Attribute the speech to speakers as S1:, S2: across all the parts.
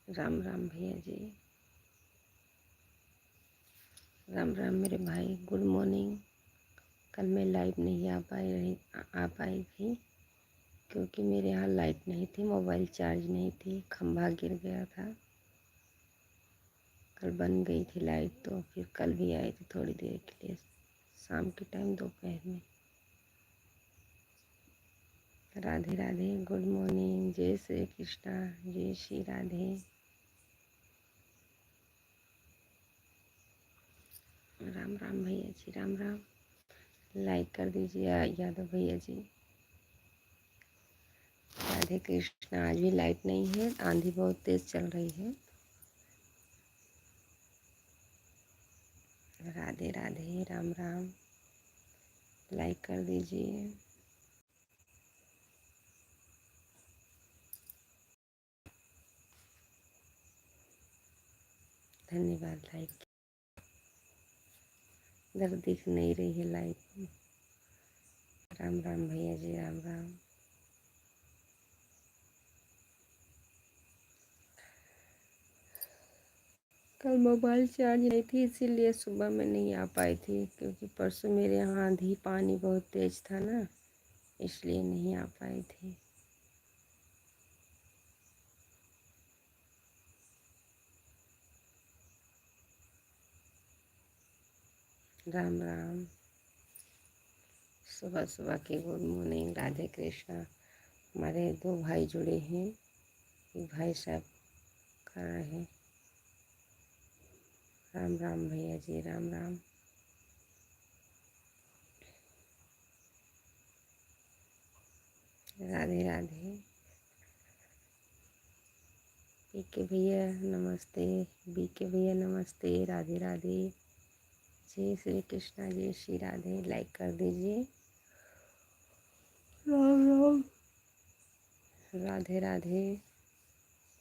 S1: राम राम भैया जी। राम राम मेरे भाई, गुड मॉर्निंग। कल मैं लाइव नहीं आ पाई थी क्योंकि मेरे यहाँ लाइट नहीं थी, मोबाइल चार्ज नहीं थी, खंभा गिर गया था। कल बन गई थी लाइट, तो फिर कल भी आई थी थोड़ी देर के लिए, शाम के टाइम दोपहर में। राधे राधे, गुड मॉर्निंग, जय श्री कृष्णा, जय श्री राधे। राम राम भैया जी, राम राम। लाइक कर दीजिए यादव भैया जी। राधे कृष्ण। आज भी लाइट नहीं है, आंधी बहुत तेज चल रही है। राधे राधे, राम राम। लाइक कर दीजिए। धन्यवाद। लाइक इधर दिख नहीं रही है लाइट। राम राम भैया जी, राम राम। कल मोबाइल चार्ज नहीं थी, इसीलिए सुबह में नहीं आ पाई थी, क्योंकि परसों मेरे यहाँ आंधी पानी बहुत तेज था ना, इसलिए नहीं आ पाई थी। राम राम। सुबह सुबह की गुड मॉर्निंग। राधे कृष्णा। हमारे दो भाई जुड़े हैं, एक भाई साहब कर रहे हैं। राम राम भैया जी, राम राम। राधे राधे। पीके भैया नमस्ते, बीके भैया नमस्ते। राधे राधे, जय श्री कृष्णा, जय श्री राधे। लाइक कर दीजिए। राम राम। राधे राधे,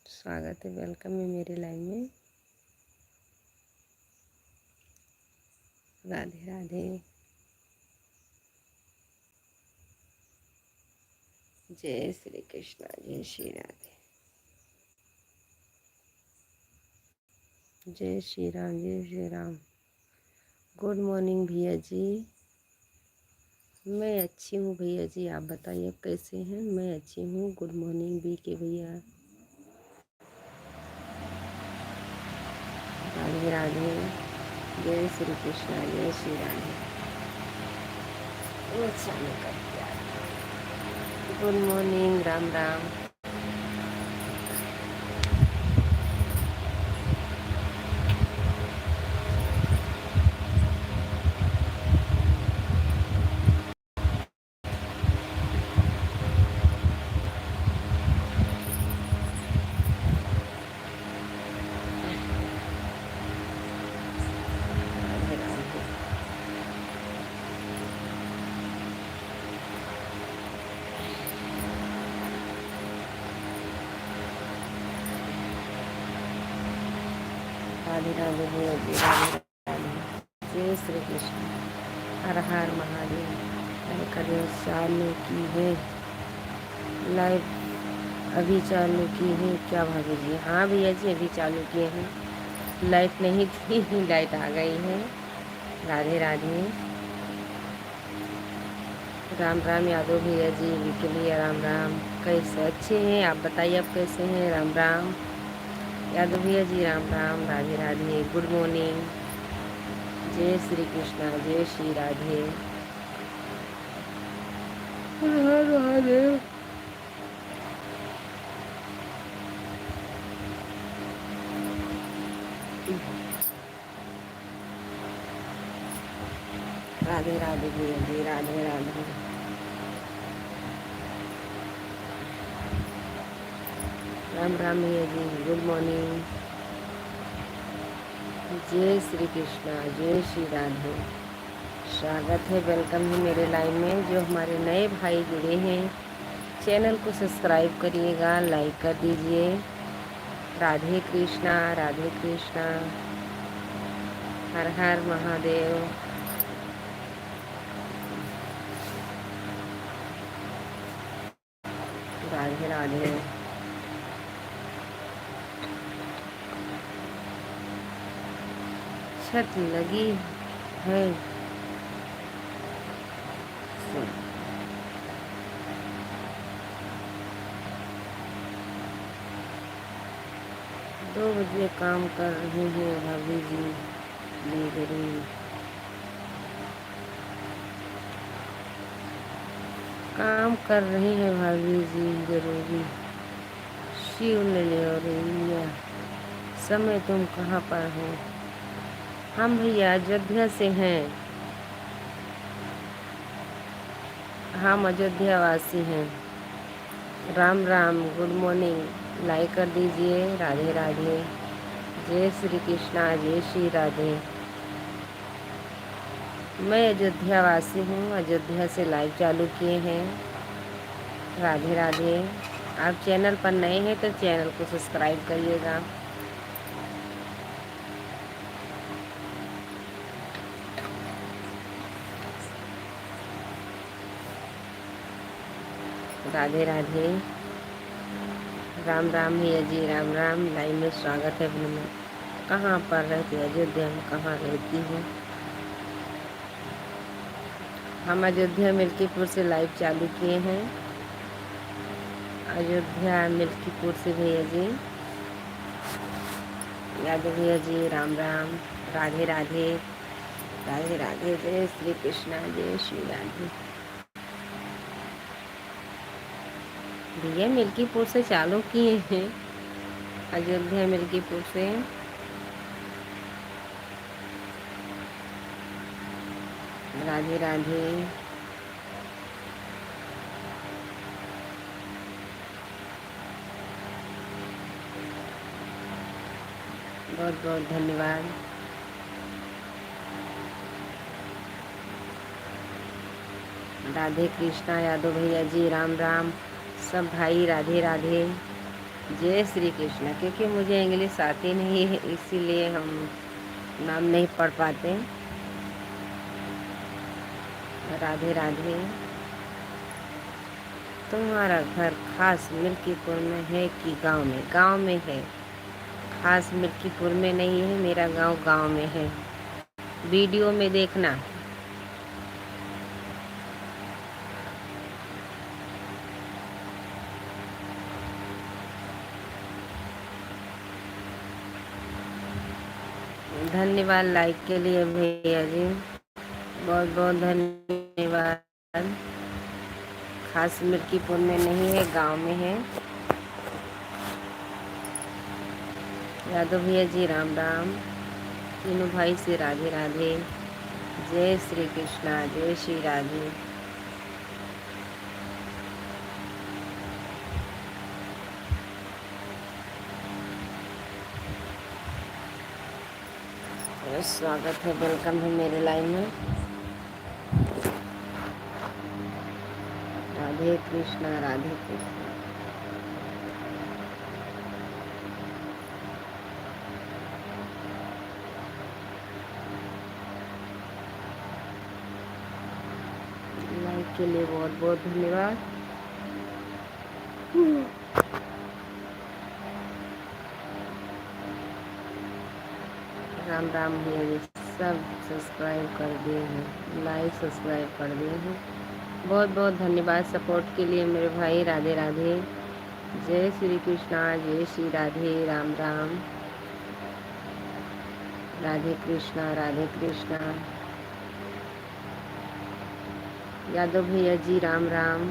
S1: स्वागत है, वेलकम है मेरे लाइन में। राधे राधे, जय श्री कृष्णा, जय श्री राधे। जय श्री राम, जय श्री राम। गुड मॉर्निंग भैया जी। मैं अच्छी हूँ भैया जी, आप बताइए कैसे हैं। मैं अच्छी हूँ। गुड मॉर्निंग बीके भैया। राधे राधे, जय श्री कृष्णा, जय श्री राधे। वो चालू कर दिया। Good morning, Ram Ram. राधे राधे। राधे राधे भैया जी, राधे राधे, जय श्री कृष्ण। हर हर महादेव। मैंने कल चालू की है लाइव, अभी चालू की है क्या भाभी जी? हाँ भैया जी, अभी चालू किए हैं। लाइट नहीं थी, लाइट आ गई है। राधे राधे, राम राम यादव भैया जी, विके भैया, राम राम। कैसे? अच्छे हैं, आप बताइए आप कैसे हैं? राम राम यादव भैया जी, राम राम। राधे राधे, गुड मॉर्निंग, जय श्री कृष्णा, जय श्री राधे। हर हर महादेव। राधे राधे भैया जी, राधे राधे। राम राम भैया जी, गुड मॉर्निंग, जय श्री कृष्णा, जय श्री राधे। स्वागत है, वेलकम है मेरे लाइन में। जो हमारे नए भाई जुड़े हैं, चैनल को सब्सक्राइब करिएगा, लाइक कर दीजिए। राधे कृष्णा, राधे कृष्णा, हर हर महादेव। राधे राधे। छत लगी है। 2 बजे काम कर रहे हैं भाभी जी, जरूर काम कर रहे हैं भाभी जी, जरूरी शिव ने ले रही। समय तुम कहाँ पर हो? हम भैया अयोध्या से हैं, हम अयोध्या वासी हैं। Ram Ram, good morning, like कर दीजिए। राधे राधे, जय श्री कृष्णा, जय श्री राधे। मैं अयोध्या वासी हूँ, अयोध्या से लाइव चालू किए हैं। राधे राधे। आप चैनल पर नए हैं तो चैनल को सब्सक्राइब करिएगा। राधे राधे, राम राम भैया जी, राम राम। लाइव में स्वागत है अपने में। कहाँ पर रहती है? अयोध्या में कहाँ रहती हूँ? हम अयोध्या मिल्कीपुर से लाइव चालू किए हैं। अयोध्या मिल्कीपुर से भैया जी, यादव भैया जी, राम राम। राधे राधे, राधे राधे, जय श्री कृष्णा, जय श्री राधे। भैया मिल्कीपुर से चालू किए हैं, अयोध्या मिल्कीपुर से। राधे राधे। बहुत बहुत धन्यवाद। राधे कृष्णा, यादव भैया जी, राम राम। सब भाई राधे राधे, जय श्री कृष्णा। क्योंकि मुझे इंग्लिश आती नहीं है, इसीलिए हम नाम नहीं पढ़ पाते। राधे राधे। तुम्हारा घर खास मिल्कीपुर में है कि गांव में? गांव में है, खास मिल्कीपुर में नहीं है। मेरा गांव में है। वीडियो में देखना। धन्यवाद लाइक के लिए भैया जी, बहुत बहुत धन्यवाद। खास मिल्कीपुर में नहीं है, गांव में है। यादव भैया जी, राम राम। तीनों भाई से राधे राधे, जय श्री कृष्णा, जय श्री राधे। स्वागत है, वेलकम है मेरे लाइन में। राधे कृष्णा, राधे कृष्णा। लाइक के लिए बहुत बहुत धन्यवाद। राम राम भैया जी, सब सब्सक्राइब कर दिए हैं, लाइक सब्सक्राइब कर दिए हैं। बहुत बहुत धन्यवाद सपोर्ट के लिए मेरे भाई। राधे राधे, जय श्री कृष्णा, जय श्री राधे, राम राम। राधे कृष्णा, राधे कृष्णा। यादव भैया जी, राम राम।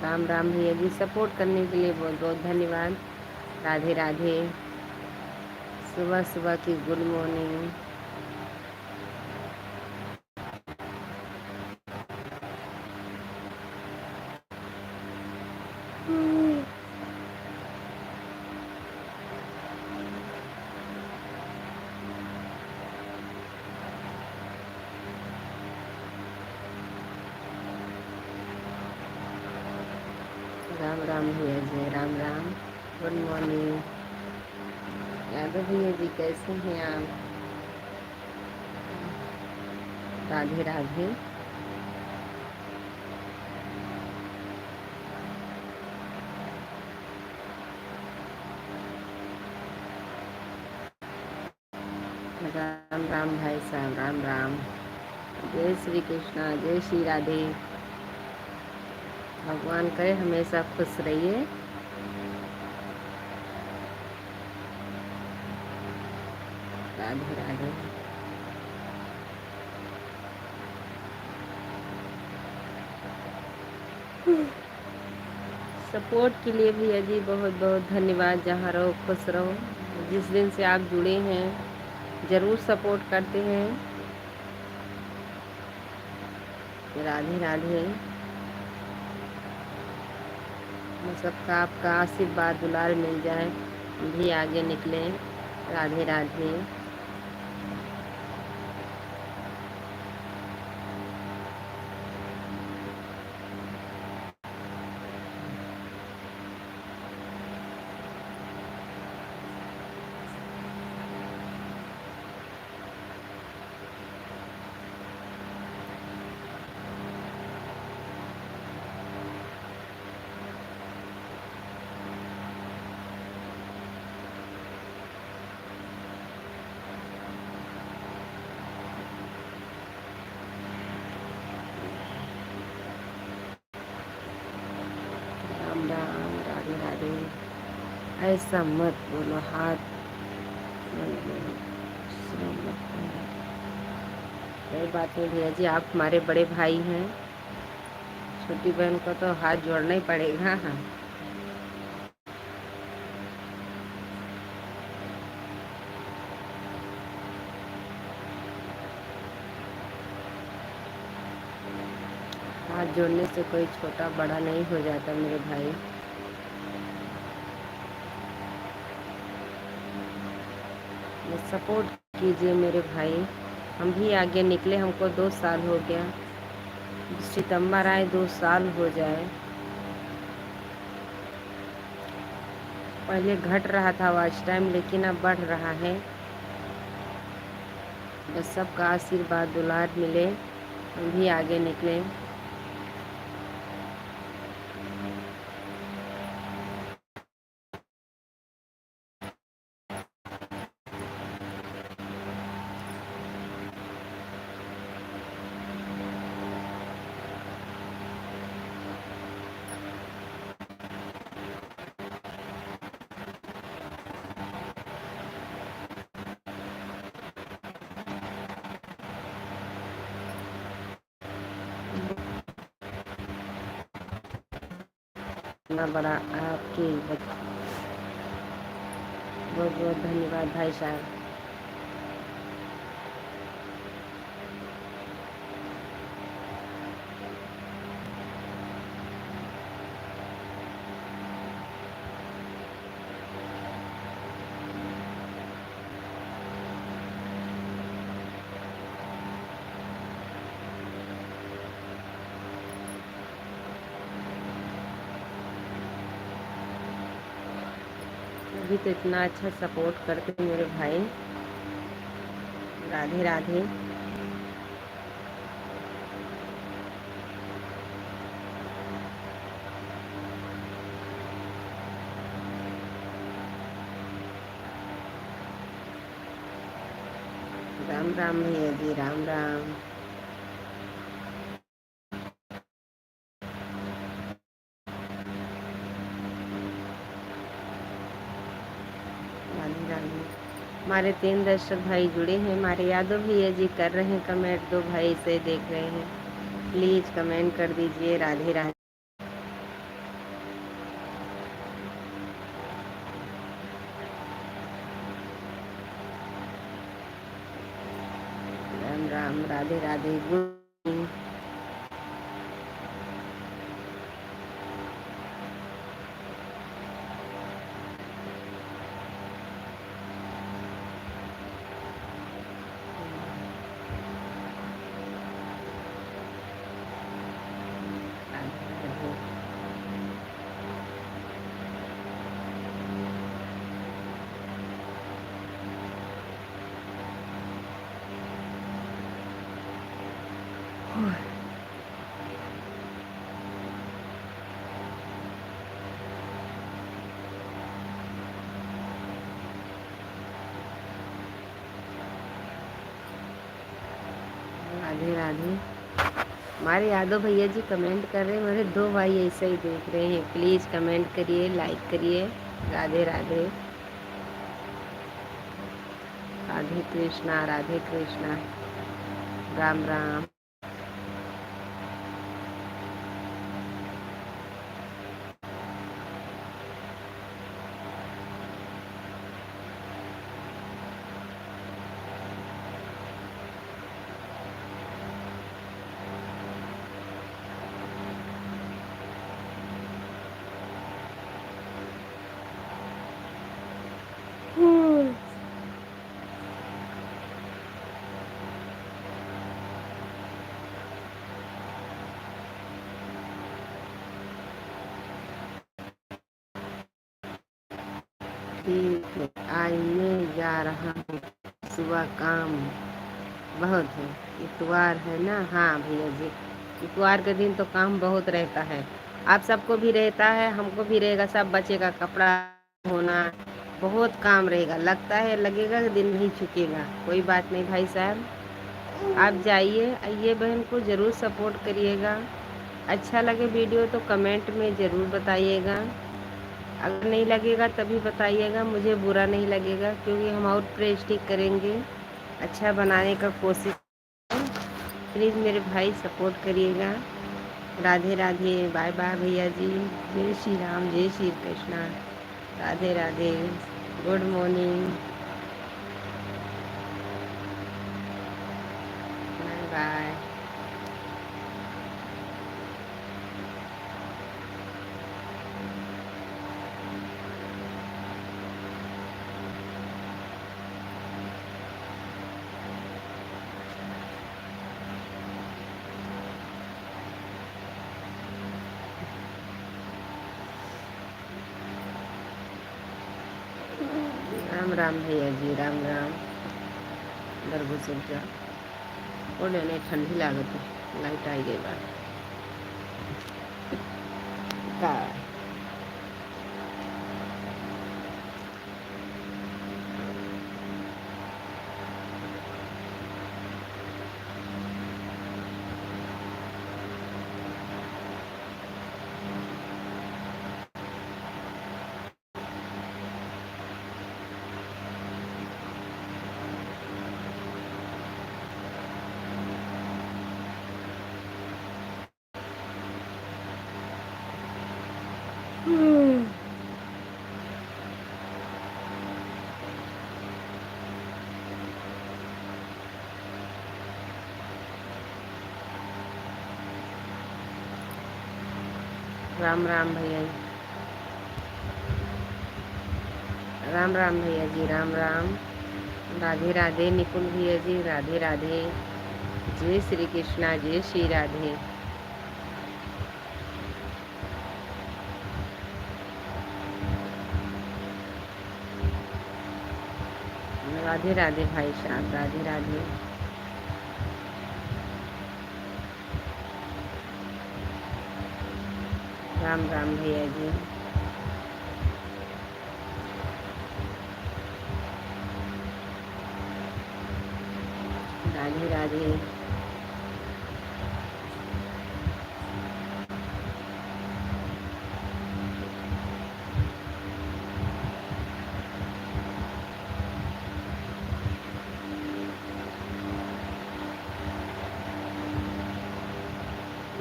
S1: राम राम भैया जी, सपोर्ट करने के लिए बहुत बहुत धन्यवाद। राधे राधे। सुबह सुबह की गुड मॉर्निंग। राम राम भैया जी, राम राम, गुड मॉर्निंग। यादव भैया जी, कैसे हैं आप? राधे राधे। राम राम भाई साहब, राम राम। जय श्री कृष्णा, जय श्री राधे। भगवान करे हमेशा खुश रहिए। राधे राधे। सपोर्ट के लिए भैया जी बहुत बहुत धन्यवाद। जहाँ रहो खुश रहो। जिस दिन से आप जुड़े हैं ज़रूर सपोर्ट करते हैं। राधे राधे। सबका आपका आशीर्वाद दुलार मिल जाए, हम भी आगे निकलें। राधे राधे। राम राम। राधे राधे। ऐसा मत बोलो, हाथ कोई बात नहीं भैया जी, आप हमारे बड़े भाई हैं। छोटी बहन को तो हाथ जोड़ना ही पड़ेगा। हाँ, हाथ जोड़ने से कोई छोटा बड़ा नहीं हो जाता मेरे भाई। सपोर्ट कीजिए मेरे भाई, हम भी आगे निकले। हमको 2 साल हो गया, सितंबर आए 2 साल हो जाए। पहले घट रहा था वॉच टाइम, लेकिन अब बढ़ रहा है। बस सबका आशीर्वाद दुलार मिले, हम भी आगे निकलें। इतना बड़ा आपकी बहुत बहुत धन्यवाद भाई साहब। अभी तो इतना अच्छा सपोर्ट करते हैं मेरे भाई। राधे राधे। राम राम भैया जी, राम राम। राधे राधे। हमारे 3 दर्शक भाई जुड़े हैं। हमारे यादव भैया जी कर रहे हैं कमेंट, 2 भाई से देख रहे हैं। प्लीज़ कमेंट कर दीजिए। राधे राधे। राम राम। राधे राधे। Good evening. राधे राधे। हमारे यादव भैया जी कमेंट कर रहे हैं, मेरे दो भाई ऐसे ही देख रहे हैं। प्लीज़ कमेंट करिए, लाइक करिए। राधे राधे। राधे कृष्णा, राधे कृष्णा, राम राम। ठीक है, आज मैं जा रहा हूँ, सुबह काम बहुत है। इतवार है ना? हाँ भैया जी, इतवार के दिन तो काम बहुत रहता है। आप सबको भी रहता है, हमको भी रहेगा। सब बच्चे का कपड़ा होना, बहुत काम रहेगा। लगता है लगेगा कि दिन नहीं चुकेगा। कोई बात नहीं भाई साहब, आप जाइए, आइए, बहन को ज़रूर सपोर्ट करिएगा। अच्छा लगे वीडियो तो कमेंट में ज़रूर बताइएगा। अगर नहीं लगेगा तभी बताइएगा, मुझे बुरा नहीं लगेगा, क्योंकि हम और प्रैक्टिस करेंगे, अच्छा बनाने का कोशिश। प्लीज़ मेरे भाई सपोर्ट करिएगा। राधे राधे, बाय बाय भैया जी। जय श्री राम, जय Shri Krishna, Radhe Radhe, good morning, bye bye. Ram Ram भैया जी, राम राम। अंदर घुस जा, ओले नहीं, ठंडी लागत है। लाइट आई गई बात का। राम राम भैया जी, राम राम भैया जी, राम राम। राधे राधे निकुल भैया जी, राधे राधे। जय श्री कृष्णा, जय श्री राधे। राधे राधे भाई साहब, राधे राधे। राम राम भैया जी। राधे राधे।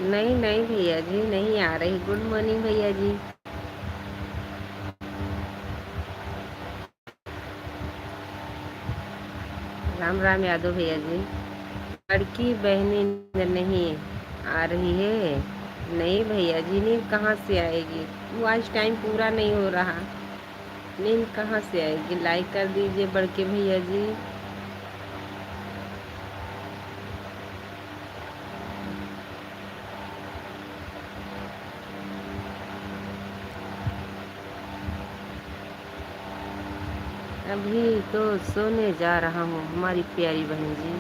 S1: नहीं नहीं भैया जी, नहीं आ रही। गुड मॉर्निंग भैया जी। राम राम यादव भैया जी। लड़की बहनी नींद नहीं आ रही है? नहीं भैया जी, नींद कहाँ से आएगी? वो आज टाइम पूरा नहीं हो रहा, नींद कहाँ से आएगी? लाइक कर दीजिए बड़के भैया जी। अभी तो सोने जा रहा हूँ हमारी प्यारी बहन जी।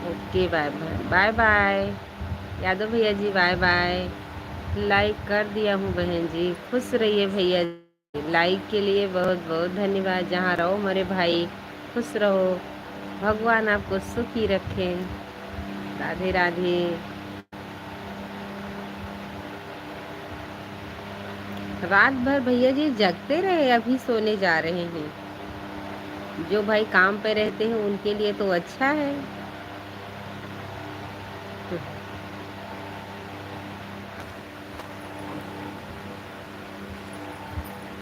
S1: Okay, bye bye, bye bye Yadav भैया जी, बाय बाय। लाइक कर दिया हूँ बहन जी, खुश रहिए भैया जी। लाइक के लिए बहुत बहुत धन्यवाद। जहाँ रहो मेरे भाई, खुश रहो, भगवान आपको सुखी रखें। राधे राधे। रात भर भैया जी जगते रहे, अभी सोने जा रहे हैं। जो भाई काम पे रहते हैं उनके लिए तो अच्छा है।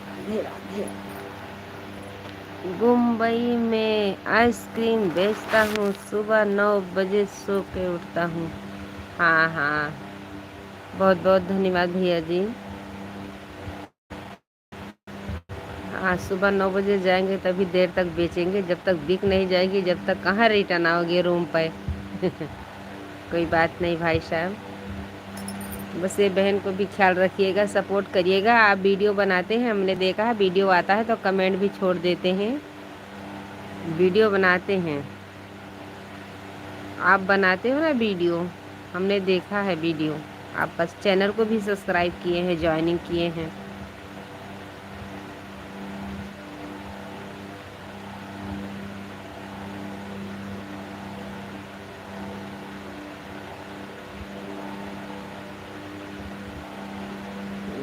S1: राधे राधे। मुंबई में आइसक्रीम बेचता हूँ, सुबह 9 बजे सो के उठता हूँ। हाँ हाँ, बहुत बहुत धन्यवाद भैया जी। हाँ, सुबह 9 बजे जाएंगे तभी देर तक बेचेंगे, जब तक बिक नहीं जाएगी जब तक कहाँ रिटर्न आओगे रूम पे। कोई बात नहीं भाई साहब, बस ये बहन को भी ख्याल रखिएगा, सपोर्ट करिएगा। आप वीडियो बनाते हैं, हमने देखा है वीडियो आता है तो कमेंट भी छोड़ देते हैं। वीडियो बनाते हैं, आप बनाते हो ना वीडियो, हमने देखा है वीडियो। आप बस चैनल को भी सब्सक्राइब किए हैं, ज्वाइनिंग किए हैं।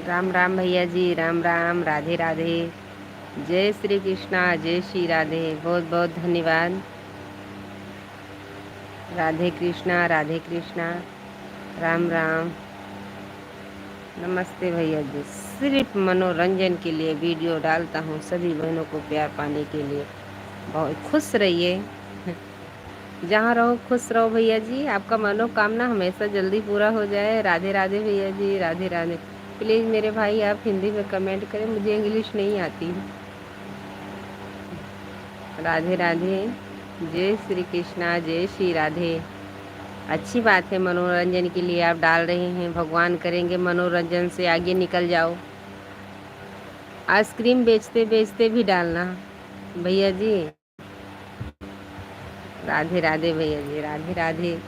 S1: राम राम भैया जी, राम राम, राधे राधे। जय श्री कृष्णा, जय श्री राधे, बहुत बहुत धन्यवाद। राधे कृष्णा, राधे कृष्णा, राम राम, नमस्ते भैया जी। सिर्फ मनोरंजन के लिए वीडियो डालता हूँ, सभी बहनों को प्यार पाने के लिए। बहुत खुश रहिए, जहाँ रहो खुश रहो भैया जी। आपका मनोकामना हमेशा जल्दी पूरा हो जाए। राधे राधे भैया जी, राधे राधे। प्लीज़ मेरे भाई आप हिंदी में कमेंट करें, मुझे इंग्लिश नहीं आती। राधे राधे, जय श्री कृष्णा, जय श्री राधे। अच्छी बात है, मनोरंजन के लिए आप डाल रहे हैं। भगवान करेंगे मनोरंजन से आगे निकल जाओ। आइसक्रीम बेचते बेचते भी डालना भैया जी। राधे राधे भैया जी, राधे राधे।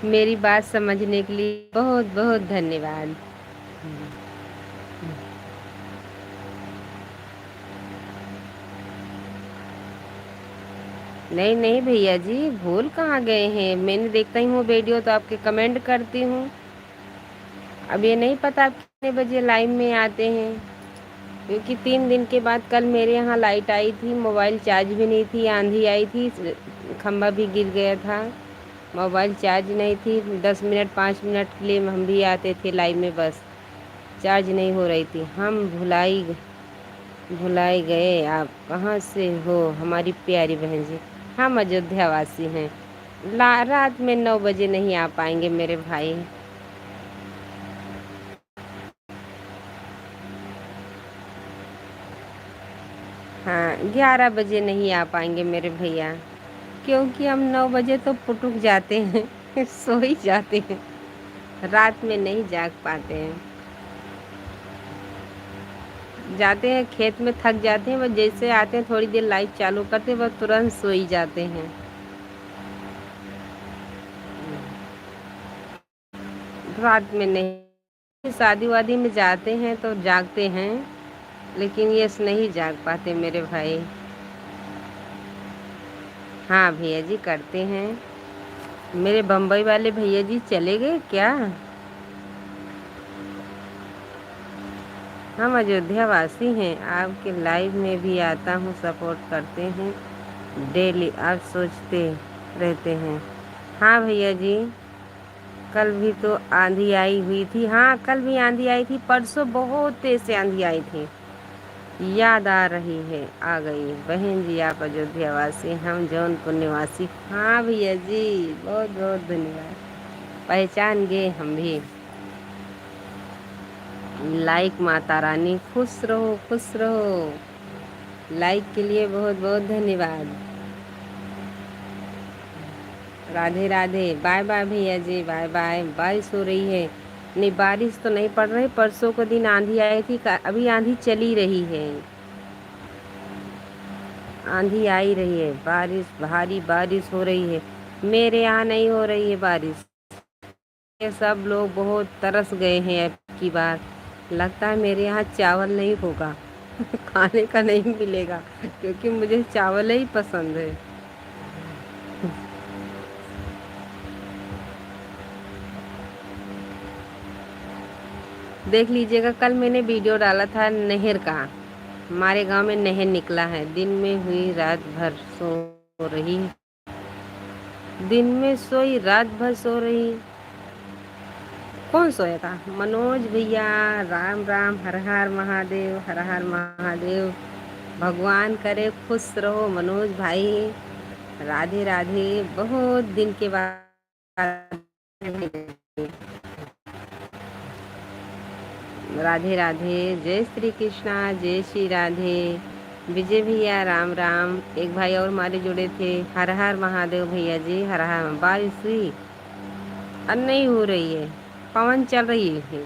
S1: मेरी बात समझने के लिए बहुत बहुत धन्यवाद। नहीं नहीं भैया जी, भूल कहाँ गए हैं। मैंने देखता ही हूँ वीडियो तो आपके कमेंट करती हूँ। अब ये नहीं पता आप कितने बजे लाइव में आते हैं, क्योंकि 3 दिन के बाद कल मेरे यहाँ लाइट आई थी, मोबाइल चार्ज भी नहीं थी, आंधी आई थी, खंभा भी गिर गया था, मोबाइल चार्ज नहीं थी। 10 मिनट 5 मिनट के लिए हम भी आते थे लाइव में, बस चार्ज नहीं हो रही थी। हम भुलाई गए। आप कहाँ से हो हमारी प्यारी बहन जी? हम अयोध्या वासी हैं। रात में 9 बजे नहीं आ पाएंगे मेरे भाई। हाँ, 11 बजे नहीं आ पाएंगे मेरे भैया, क्योंकि हम 9 बजे तो पुटुक जाते हैं। सो ही जाते हैं, रात में नहीं जाग पाते हैं। जाते हैं खेत में, थक जाते हैं, बस जैसे आते हैं थोड़ी देर लाइट चालू करते हैं, बस तुरंत सो ही जाते हैं। रात में नहीं, शादी वादी में जाते हैं तो जागते हैं, लेकिन ये नहीं जाग पाते मेरे भाई। हाँ भैया जी करते हैं। मेरे बम्बई वाले भैया जी चले गए क्या? हम अयोध्या वासी हैं, आपके लाइव में भी आता हूँ, सपोर्ट करते हैं डेली। आप सोचते रहते हैं। हाँ भैया जी, कल भी तो आंधी आई हुई थी। हाँ, कल भी आंधी आई थी, परसों बहुत तेज से आंधी आई थी। याद आ रही है, आ गई बहन जी, आप अयोध्या वासी, हम जौनपुर निवासी। हाँ भैया जी, बहुत बहुत धन्यवाद, पहचान गए हम भी। लाइक माता रानी, खुश रहो खुश रहो। लाइक के लिए बहुत बहुत धन्यवाद। राधे राधे, बाय बाय भैया जी, बाय बाय। बारिश हो रही है? नहीं, बारिश तो नहीं पड़ रही। परसों को दिन आंधी आई थी, अभी आंधी चली रही है। आंधी आई रही है, बारिश, भारी बारिश हो रही है। मेरे यहाँ नहीं हो रही है बारिश। ये सब लोग बहुत तरस गए हैं अब की बार। लगता है मेरे यहाँ चावल नहीं होगा। खाने का नहीं मिलेगा, क्योंकि मुझे चावल ही पसंद है। देख लीजिएगा, कल मैंने वीडियो डाला था नहर का। हमारे गांव में नहर निकला है। दिन में हुई रात भर सो रही, दिन में सोई रात भर सो रही। कौन सोया था? मनोज भैया। राम राम, हर हर महादेव, हर हर महादेव। भगवान करे खुश रहो मनोज भाई। राधे राधे। बहुत दिन के बाद। राधे राधे। जय श्री कृष्णा, जय श्री राधे। विजय भैया राम राम। एक भाई और हमारे जुड़े थे। हर हर महादेव भैया जी, हर हर। बारिश हुई? नहीं हो रही है, पवन चल रही है,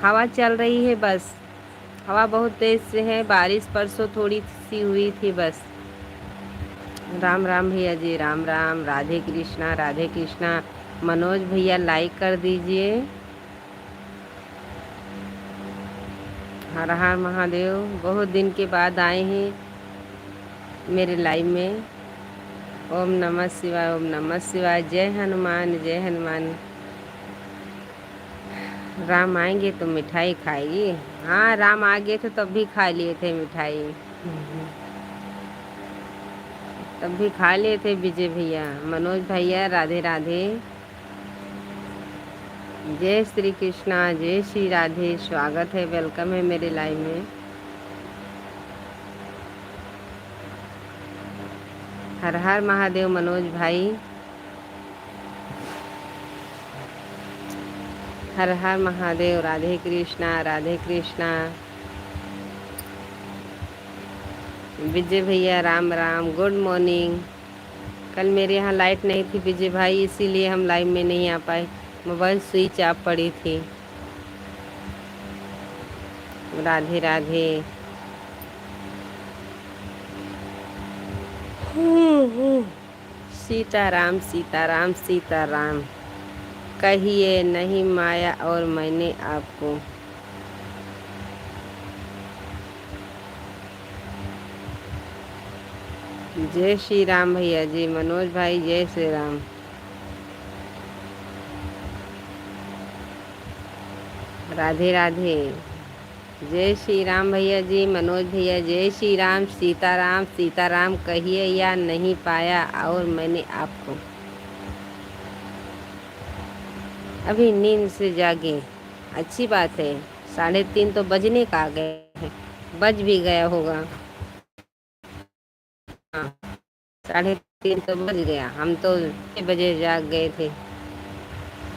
S1: हवा चल रही है बस। हवा बहुत तेज से है। बारिश परसों थोड़ी सी हुई थी बस। राम राम भैया जी, राम राम। राधे कृष्णा, राधे कृष्णा। मनोज भैया लाइक कर दीजिए। हर हर महादेव। बहुत दिन के बाद आए हैं मेरे लाइव में। ओम नमः शिवाय, ओम नमः शिवाय। जय हनुमान, जय हनुमान। राम आएंगे तो मिठाई खाएगी? हाँ, राम आ गए थे तब भी खा लिए थे मिठाई। तब भी खा लिए थे विजय भैया। मनोज भैया राधे राधे। जय श्री कृष्णा, जय श्री राधे। स्वागत है, वेलकम है मेरे लाइव में। हर हर महादेव मनोज भाई। हर हर महादेव। राधे कृष्णा, राधे कृष्णा। विजय भैया राम राम, गुड मॉर्निंग। कल मेरे यहाँ लाइट नहीं थी विजय भाई, इसीलिए हम लाइव में नहीं आ पाए। मोबाइल स्विच ऑफ पड़ी थी। राधे राधे। सीताराम, सीताराम, सीताराम। कहिए नहीं माया और मैंने आपको। जय श्री राम भैया जी। मनोज भाई जय श्री राम। राधे राधे। जय श्री राम भैया जी। मनोज भैया जय श्री राम। सीताराम, सीताराम। कहिए या नहीं पाया और मैंने आपको। अभी नींद से जागे, अच्छी बात है। 3:30 तो बजने का आ गए हैं, बज भी गया होगा। हाँ, 3:30 तो बज गया। हम तो 6 बजे जाग गए थे।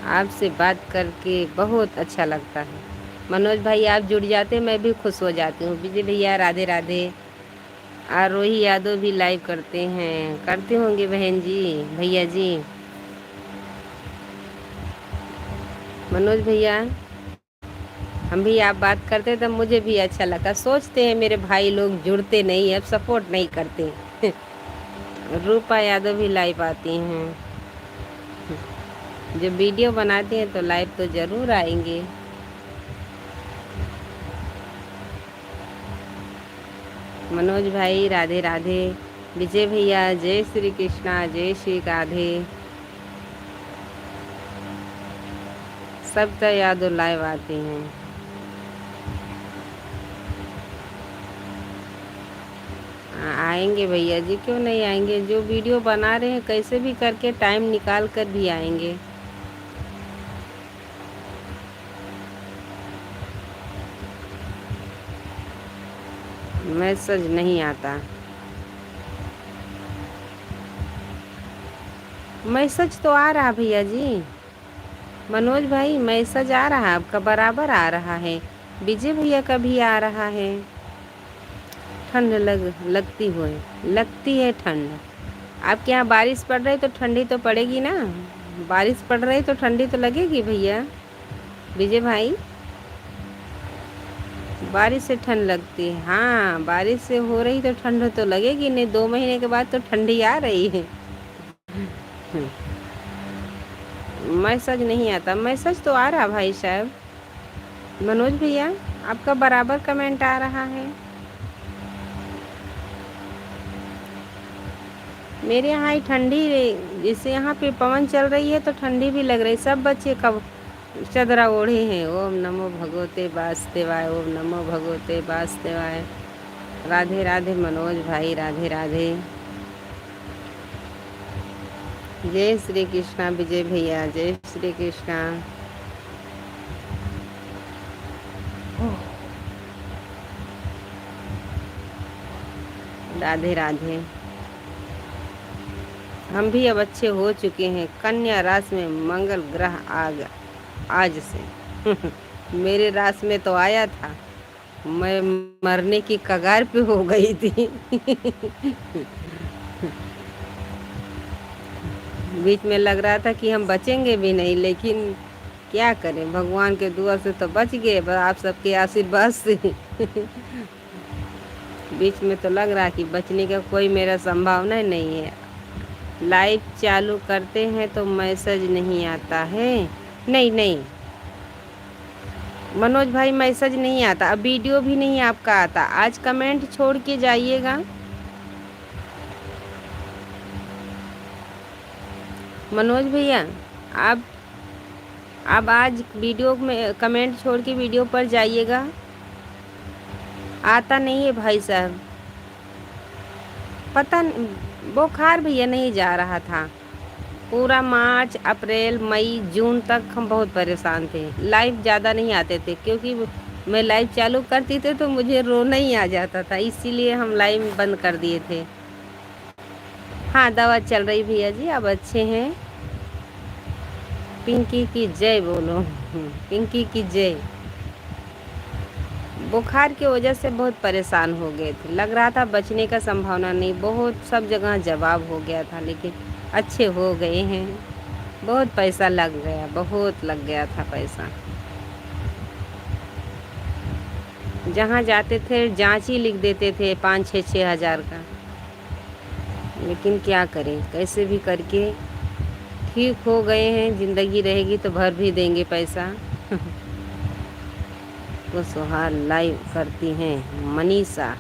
S1: आपसे बात करके बहुत अच्छा लगता है। मनोज भाई आप जुड़ जाते मैं भी खुश हो जाती हूँ। विजय भैया राधे राधे। आरोही यादव भी लाइव करते हैं, करते होंगे बहन जी, भैया जी। मनोज भैया हम भी आप बात करते तब मुझे भी अच्छा लगा। सोचते हैं मेरे भाई लोग जुड़ते नहीं, अब सपोर्ट नहीं करते। रूपा यादव भी लाइव आती हैं। जब वीडियो बनाते हैं तो लाइव तो ज़रूर आएंगे। मनोज भाई राधे राधे। विजय भैया जय श्री कृष्णा, जय श्री राधे। सब तो यादव लाइव आते हैं। आएंगे भैया जी, क्यों नहीं आएंगे। जो वीडियो बना रहे हैं कैसे भी करके टाइम निकाल कर भी आएंगे। मैसेज नहीं आता। मैसेज तो आ रहा भैया जी। मनोज भाई मैसेज आ रहा है आपका, बराबर आ रहा है। विजय भैया का भी आ रहा है। ठंड लगती है ठंड। आपके यहाँ बारिश पड़ रही तो ठंडी तो पड़ेगी ना। बारिश पड़ रही तो ठंडी तो लगेगी भैया। विजय भाई बारिश से ठंड लगती है। हाँ, बारिश से हो रही तो ठंड तो लगेगी नहीं। 2 महीने के बाद तो ठंडी आ रही है। मैसेज नहीं आता। मैसेज तो आ रहा भाई साहब। मनोज भैया आपका बराबर कमेंट आ रहा है। मेरे यहाँ ही ठंडी, जैसे यहाँ पे पवन चल रही है तो ठंडी भी लग रही। सब बच्चे कब चदरा ओढ़े हैं। ओम नमो भगवते वासुदेवाय, ओम नमो भगवते वासुदेवाय। राधे राधे मनोज भाई, राधे राधे। जय श्री कृष्णा विजय भैया, जय श्री कृष्णा। राधे राधे। हम भी अब अच्छे हो चुके हैं। कन्या राशि में मंगल ग्रह आ गया आज से। मेरे राशि में तो आया था, मैं मरने की कगार पे हो गई थी। बीच में लग रहा था कि हम बचेंगे भी नहीं, लेकिन क्या करें, भगवान के दुआ से तो बच गए, बस आप सबके आशीर्वाद से। बीच में तो लग रहा कि बचने का कोई मेरा संभावना ही नहीं है। लाइव चालू करते हैं तो मैसेज नहीं आता है। नहीं नहीं मनोज भाई, मैसेज नहीं आता, अब वीडियो भी नहीं आपका आता। आज कमेंट छोड़ के जाइएगा। मनोज भैया, आप आज वीडियो में कमेंट छोड़ के वीडियो पर जाइएगा। आता नहीं है भाई साहब, पता बुखार भैया नहीं जा रहा था। पूरा मार्च अप्रैल मई जून तक हम बहुत परेशान थे। लाइव ज़्यादा नहीं आते थे, क्योंकि मैं लाइव चालू करती थी तो मुझे रोना ही आ जाता था, इसीलिए हम लाइव बंद कर दिए थे। हाँ, दवा चल रही भैया जी, अब अच्छे हैं। पिंकी की जय बोलो। पिंकी की जय। बुखार की वजह से बहुत परेशान हो गए थे, लग रहा था बचने का संभावना नहीं, बहुत सब जगह जवाब हो गया था, लेकिन अच्छे हो गए हैं। बहुत पैसा लग गया, बहुत लग गया था पैसा। जहाँ जाते थे जांच ही लिख देते थे 5-6 हज़ार का, लेकिन क्या करें, कैसे भी करके ठीक हो गए हैं। ज़िंदगी रहेगी तो भर भी देंगे पैसा। वो सुहार लाइव करती हैं मनीषा।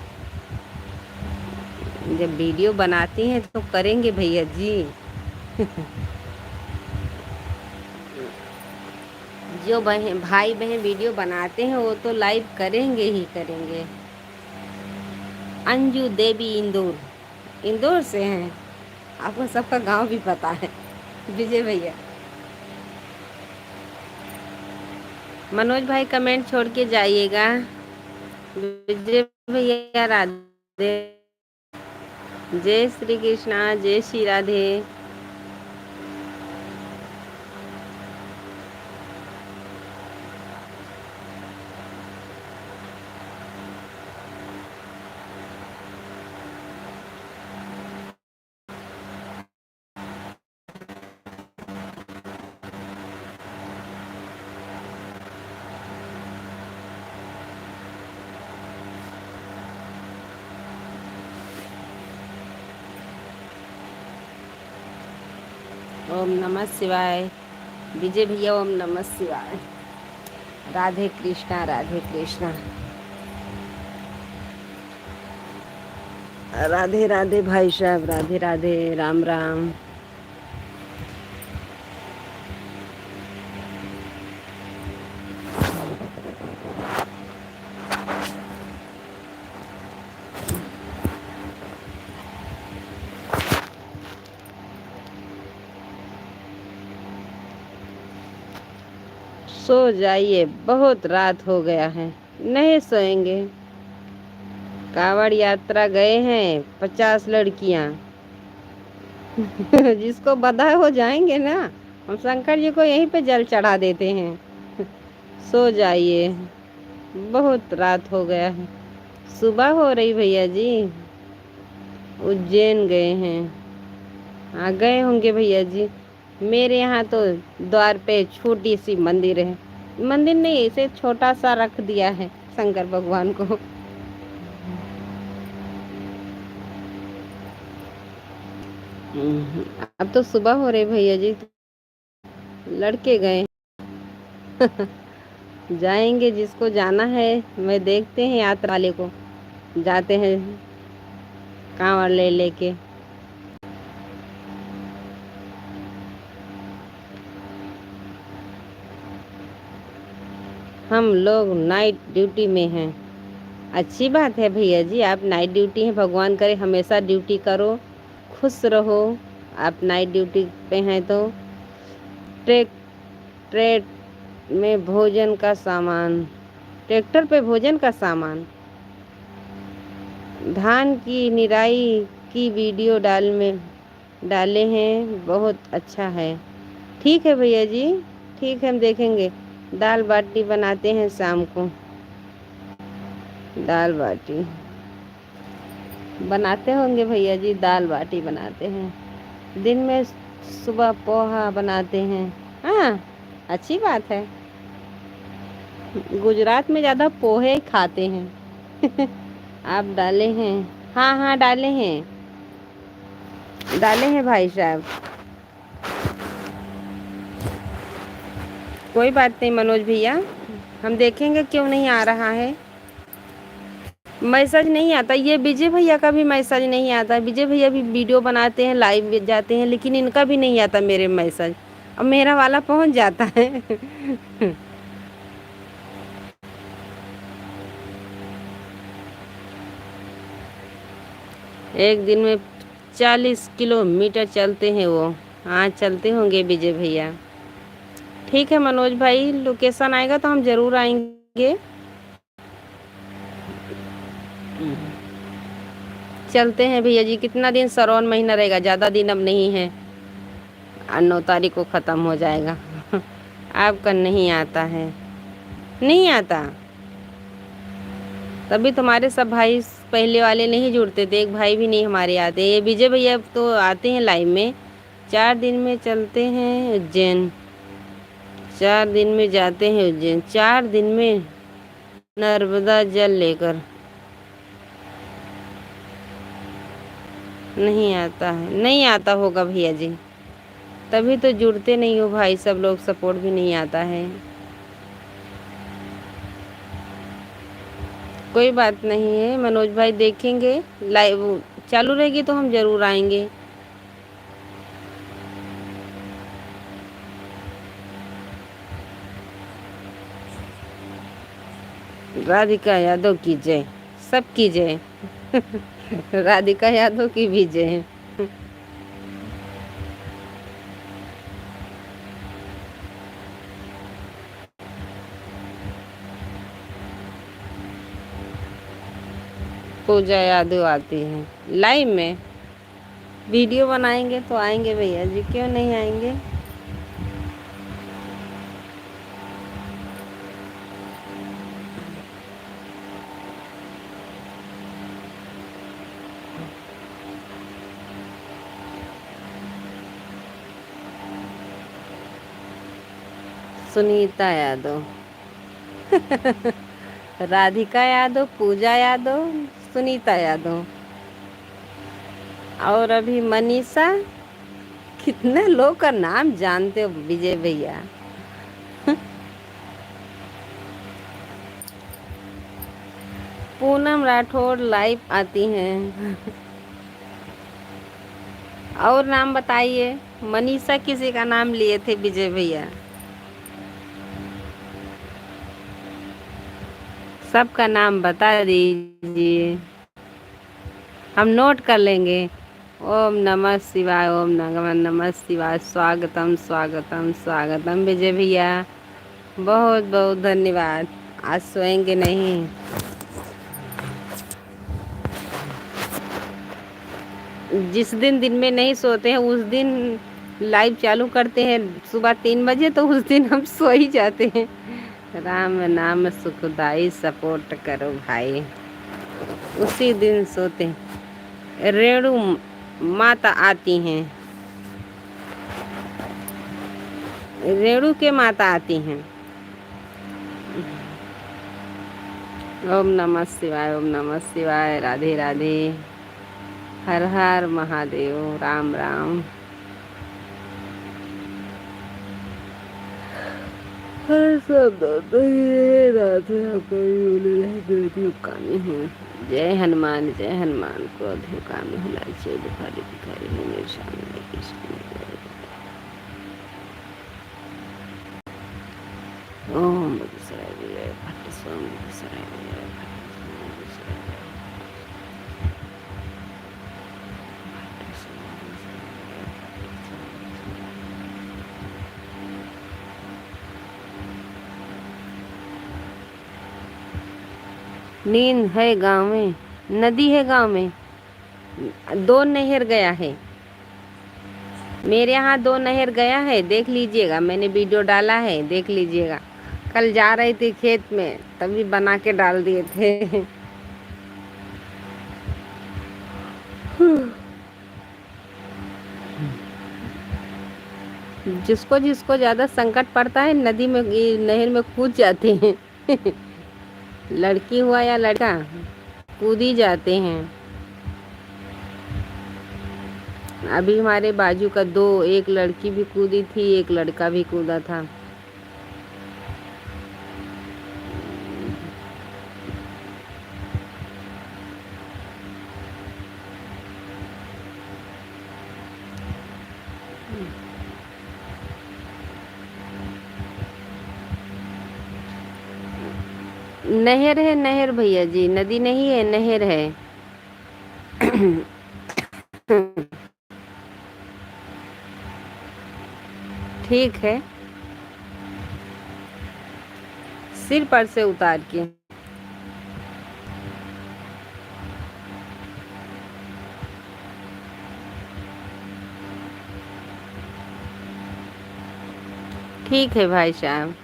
S1: जब वीडियो बनाती हैं तो करेंगे भैया जी। जो बहन भाई बहन वीडियो बनाते हैं वो तो लाइव करेंगे ही करेंगे। अंजू देवी इंदौर, इंदौर से हैं। आपको सबका गांव भी पता है विजय भैया। मनोज भाई कमेंट छोड़ के जाइएगा। विजय भैया राधे, जय श्री कृष्णा, जय श्री राधे। ओम नमः शिवाय। विजय भैया ओम नमः शिवाय। राधे कृष्णा, राधे कृष्णा। राधे राधे भाई साहब, राधे राधे, राम राम। सो जाइए, बहुत रात हो गया है। नहीं सोएंगे। कांवड़ यात्रा गए हैं 50 लड़कियां। जिसको बधाई हो जाएंगे ना, हम शंकर जी को यहीं पे जल चढ़ा देते हैं। सो जाइए, बहुत रात हो गया है। सुबह हो रही भैया जी। उज्जैन गए हैं। हाँ गए होंगे भैया जी। मेरे यहाँ तो द्वार पे छोटी सी मंदिर है। मंदिर नहीं, इसे छोटा सा रख दिया है शंकर भगवान को। अब तो सुबह हो रही भैया जी, लड़के गए। जाएंगे, जिसको जाना है। मैं देखते हैं यात्रा वाले को, जाते हैं कांवड़ ले लेके। हम लोग नाइट ड्यूटी में हैं। अच्छी बात है भैया जी, आप नाइट ड्यूटी हैं, भगवान करे हमेशा ड्यूटी करो, खुश रहो। आप नाइट ड्यूटी पे हैं तो ट्रैक्टर में भोजन का सामान, ट्रैक्टर पे भोजन का सामान, धान की निराई की वीडियो डाले हैं, बहुत अच्छा है। ठीक है भैया जी, ठीक है, हम देखेंगे। दाल बाटी बनाते हैं शाम को, दाल बाटी बनाते होंगे भैया जी, दाल बाटी बनाते हैं। दिन में सुबह पोहा बनाते हैं। हाँ, अच्छी बात है। गुजरात में ज़्यादा पोहे खाते हैं। आप डाले हैं? हाँ हाँ, डाले हैं, डाले हैं भाई साहब। कोई बात नहीं मनोज भैया, हम देखेंगे क्यों नहीं आ रहा है। मैसेज नहीं आता, ये विजय भैया का भी मैसेज नहीं आता। विजय भैया भी वीडियो बनाते हैं, लाइव जाते हैं, लेकिन इनका भी नहीं आता मेरे मैसेज। अब मेरा वाला पहुंच जाता है। एक दिन में 40 किलोमीटर चलते हैं वो। हाँ, चलते होंगे विजय भैया। ठीक है मनोज भाई, लोकेशन आएगा तो हम ज़रूर आएंगे। चलते हैं भैया जी। कितना दिन? श्रावण महीना रहेगा, ज़्यादा दिन अब नहीं है, 9 तारीख को ख़त्म हो जाएगा। आपका नहीं आता है? नहीं आता, तभी तुम्हारे सब भाई पहले वाले नहीं जुड़ते थे, एक भाई भी नहीं हमारे आते। ये विजय भैया तो आते हैं लाइव में। 4 दिन में चलते हैं उज्जैन, 4 दिन में जाते हैं उज्जैन, 4 दिन में नर्मदा जल लेकर। नहीं आता है? नहीं आता होगा भैया जी, तभी तो जुड़ते नहीं हो भाई सब लोग, सपोर्ट भी नहीं आता है। कोई बात नहीं है मनोज भाई, देखेंगे। लाइव चालू रहेगी तो हम ज़रूर आएंगे। राधिका यादव की जय, सब की जय। राधिका यादव की भी जय। पूजा यादव आती है लाइव में, वीडियो बनाएंगे तो आएंगे भैया जी, क्यों नहीं आएंगे। सुनीता यादव। राधिका यादव, पूजा यादव, सुनीता यादव और अभी मनीषा। कितने लोग का नाम जानते हो विजय भैया। पूनम राठौर लाइव आती हैं। और नाम बताइए। मनीषा किसी का नाम लिए थे विजय भैया, सबका नाम बता दीजिए, हम नोट कर लेंगे। ओम नमः शिवाय, ओम नमः शिवाय। स्वागतम स्वागतम स्वागतम विजय भैया, बहुत बहुत धन्यवाद। आज सोएंगे नहीं? जिस दिन दिन में नहीं सोते हैं उस दिन लाइव चालू करते हैं सुबह 3 बजे, तो उस दिन हम सो ही जाते हैं। राम नाम सुखदाई, सपोर्ट करो भाई, उसी दिन सोते हैं। रेणु माता आती हैं, रेणु के माता आती हैं। ओम नमः शिवाय, ओम नमः शिवाय। राधे राधे, हर हर महादेव, राम राम। हर सब कामी हूँ। जय हनुमान, जय हनुमान। क्रोध कामी हूँ, लालची भिखारी भिखारी हूँ, मेरे सामने कृष्ण। ओम बेगूसराय विजय भट्ट स्वामी बेगूसराय विजय भट्ट स्वामी बेगूसराय भट्ट स्वामी बेगूसराय भट्ट स्वामी। नींद है गांव में, नदी है गांव में, 2 नहर गया है मेरे यहाँ, 2 नहर गया है, देख लीजिएगा, मैंने वीडियो डाला है, देख लीजिएगा। कल जा रही थी खेत में तभी बना के डाल दिए थे। जिसको जिसको ज्यादा संकट पड़ता है नदी में, नहर में कूद जाते हैं। लड़की हुआ या लड़का, कूद ही जाते हैं। अभी हमारे बाजू का 2, एक लड़की भी कूदी थी, एक लड़का भी कूदा था। नहर है, नहर भैया जी, नदी नहीं है, नहर है। ठीक है, सिर पर से उतार के। ठीक है भाई साहब।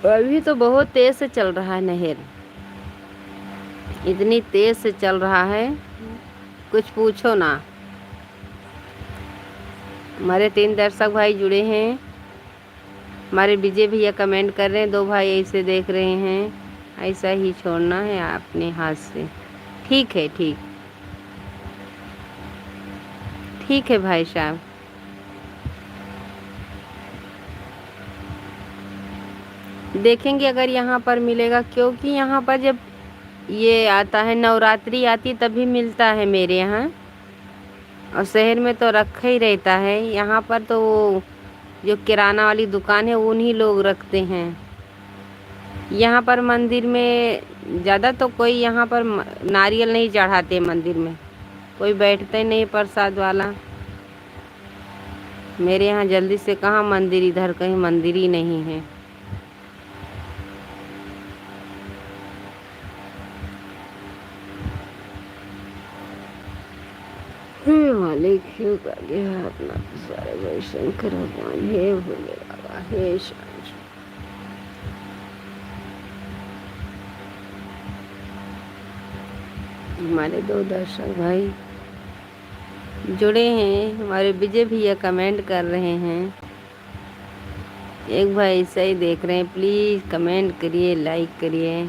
S1: अभी तो बहुत तेज से चल रहा है नहर, इतनी तेज से चल रहा है कुछ पूछो ना। हमारे 3 दर्शक भाई जुड़े हैं, हमारे विजय भैया कमेंट कर रहे हैं, 2 भाई ऐसे देख रहे हैं, ऐसा ही छोड़ना है अपने हाथ से। ठीक है, ठीक है भाई साहब। देखेंगे अगर यहाँ पर मिलेगा, क्योंकि यहाँ पर जब ये आता है, नवरात्रि आती तभी मिलता है मेरे यहाँ, और शहर में तो रखा ही रहता है। यहाँ पर तो वो जो किराना वाली दुकान है उन्हीं लोग रखते हैं। यहाँ पर मंदिर में ज़्यादा तो कोई यहाँ पर नारियल नहीं चढ़ाते, मंदिर में कोई बैठता ही नहीं प्रसाद वाला। मेरे यहाँ जल्दी से कहाँ मंदिर, इधर कहीं मंदिर ही नहीं है। हे मालिक, हे अपना सारे भाई शंकर भगवान, हे भोले बाबा, हे शांति। हमारे 2 दर्शक भाई जुड़े हैं, हमारे विजय भैया कमेंट कर रहे हैं, एक भाई ऐसा ही देख रहे हैं। प्लीज़ कमेंट करिए, लाइक करिए।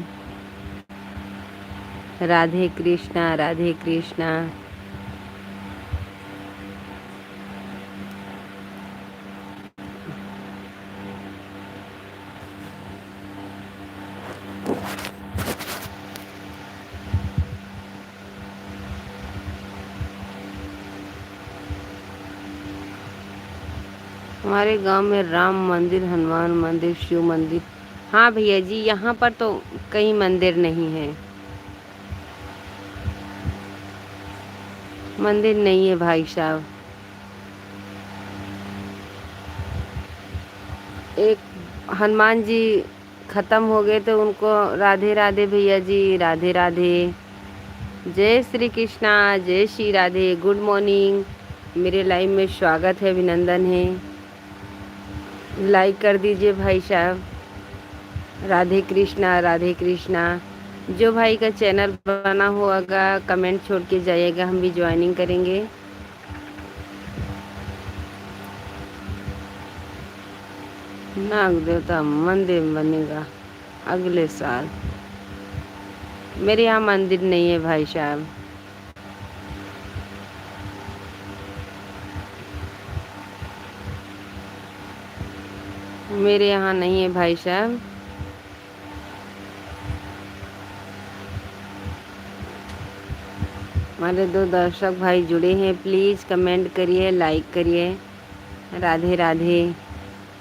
S1: राधे कृष्णा, राधे कृष्णा। हमारे गांव में राम मंदिर, हनुमान मंदिर, शिव मंदिर। हाँ भैया जी, यहाँ पर तो कई मंदिर नहीं है, मंदिर नहीं है भाई साहब। एक हनुमान जी ख़त्म हो गए तो उनको राधे राधे भैया जी, राधे राधे। जय श्री कृष्णा, जय श्री राधे। गुड मॉर्निंग, मेरे लाइव में स्वागत है, अभिनंदन है। लाइक कर दीजिए भाई साहब। राधे कृष्णा, राधे कृष्णा। जो भाई का चैनल बना होगा कमेंट छोड़ के जाइएगा, हम भी ज्वाइनिंग करेंगे। नाग देवता मंदिर बनेगा अगले साल। मेरे यहाँ मंदिर नहीं है भाई साहब। मेरे यहाँ नहीं है भाई साहब। हमारे दो दर्शक भाई जुड़े हैं, प्लीज़ कमेंट करिए, लाइक करिए। राधे राधे।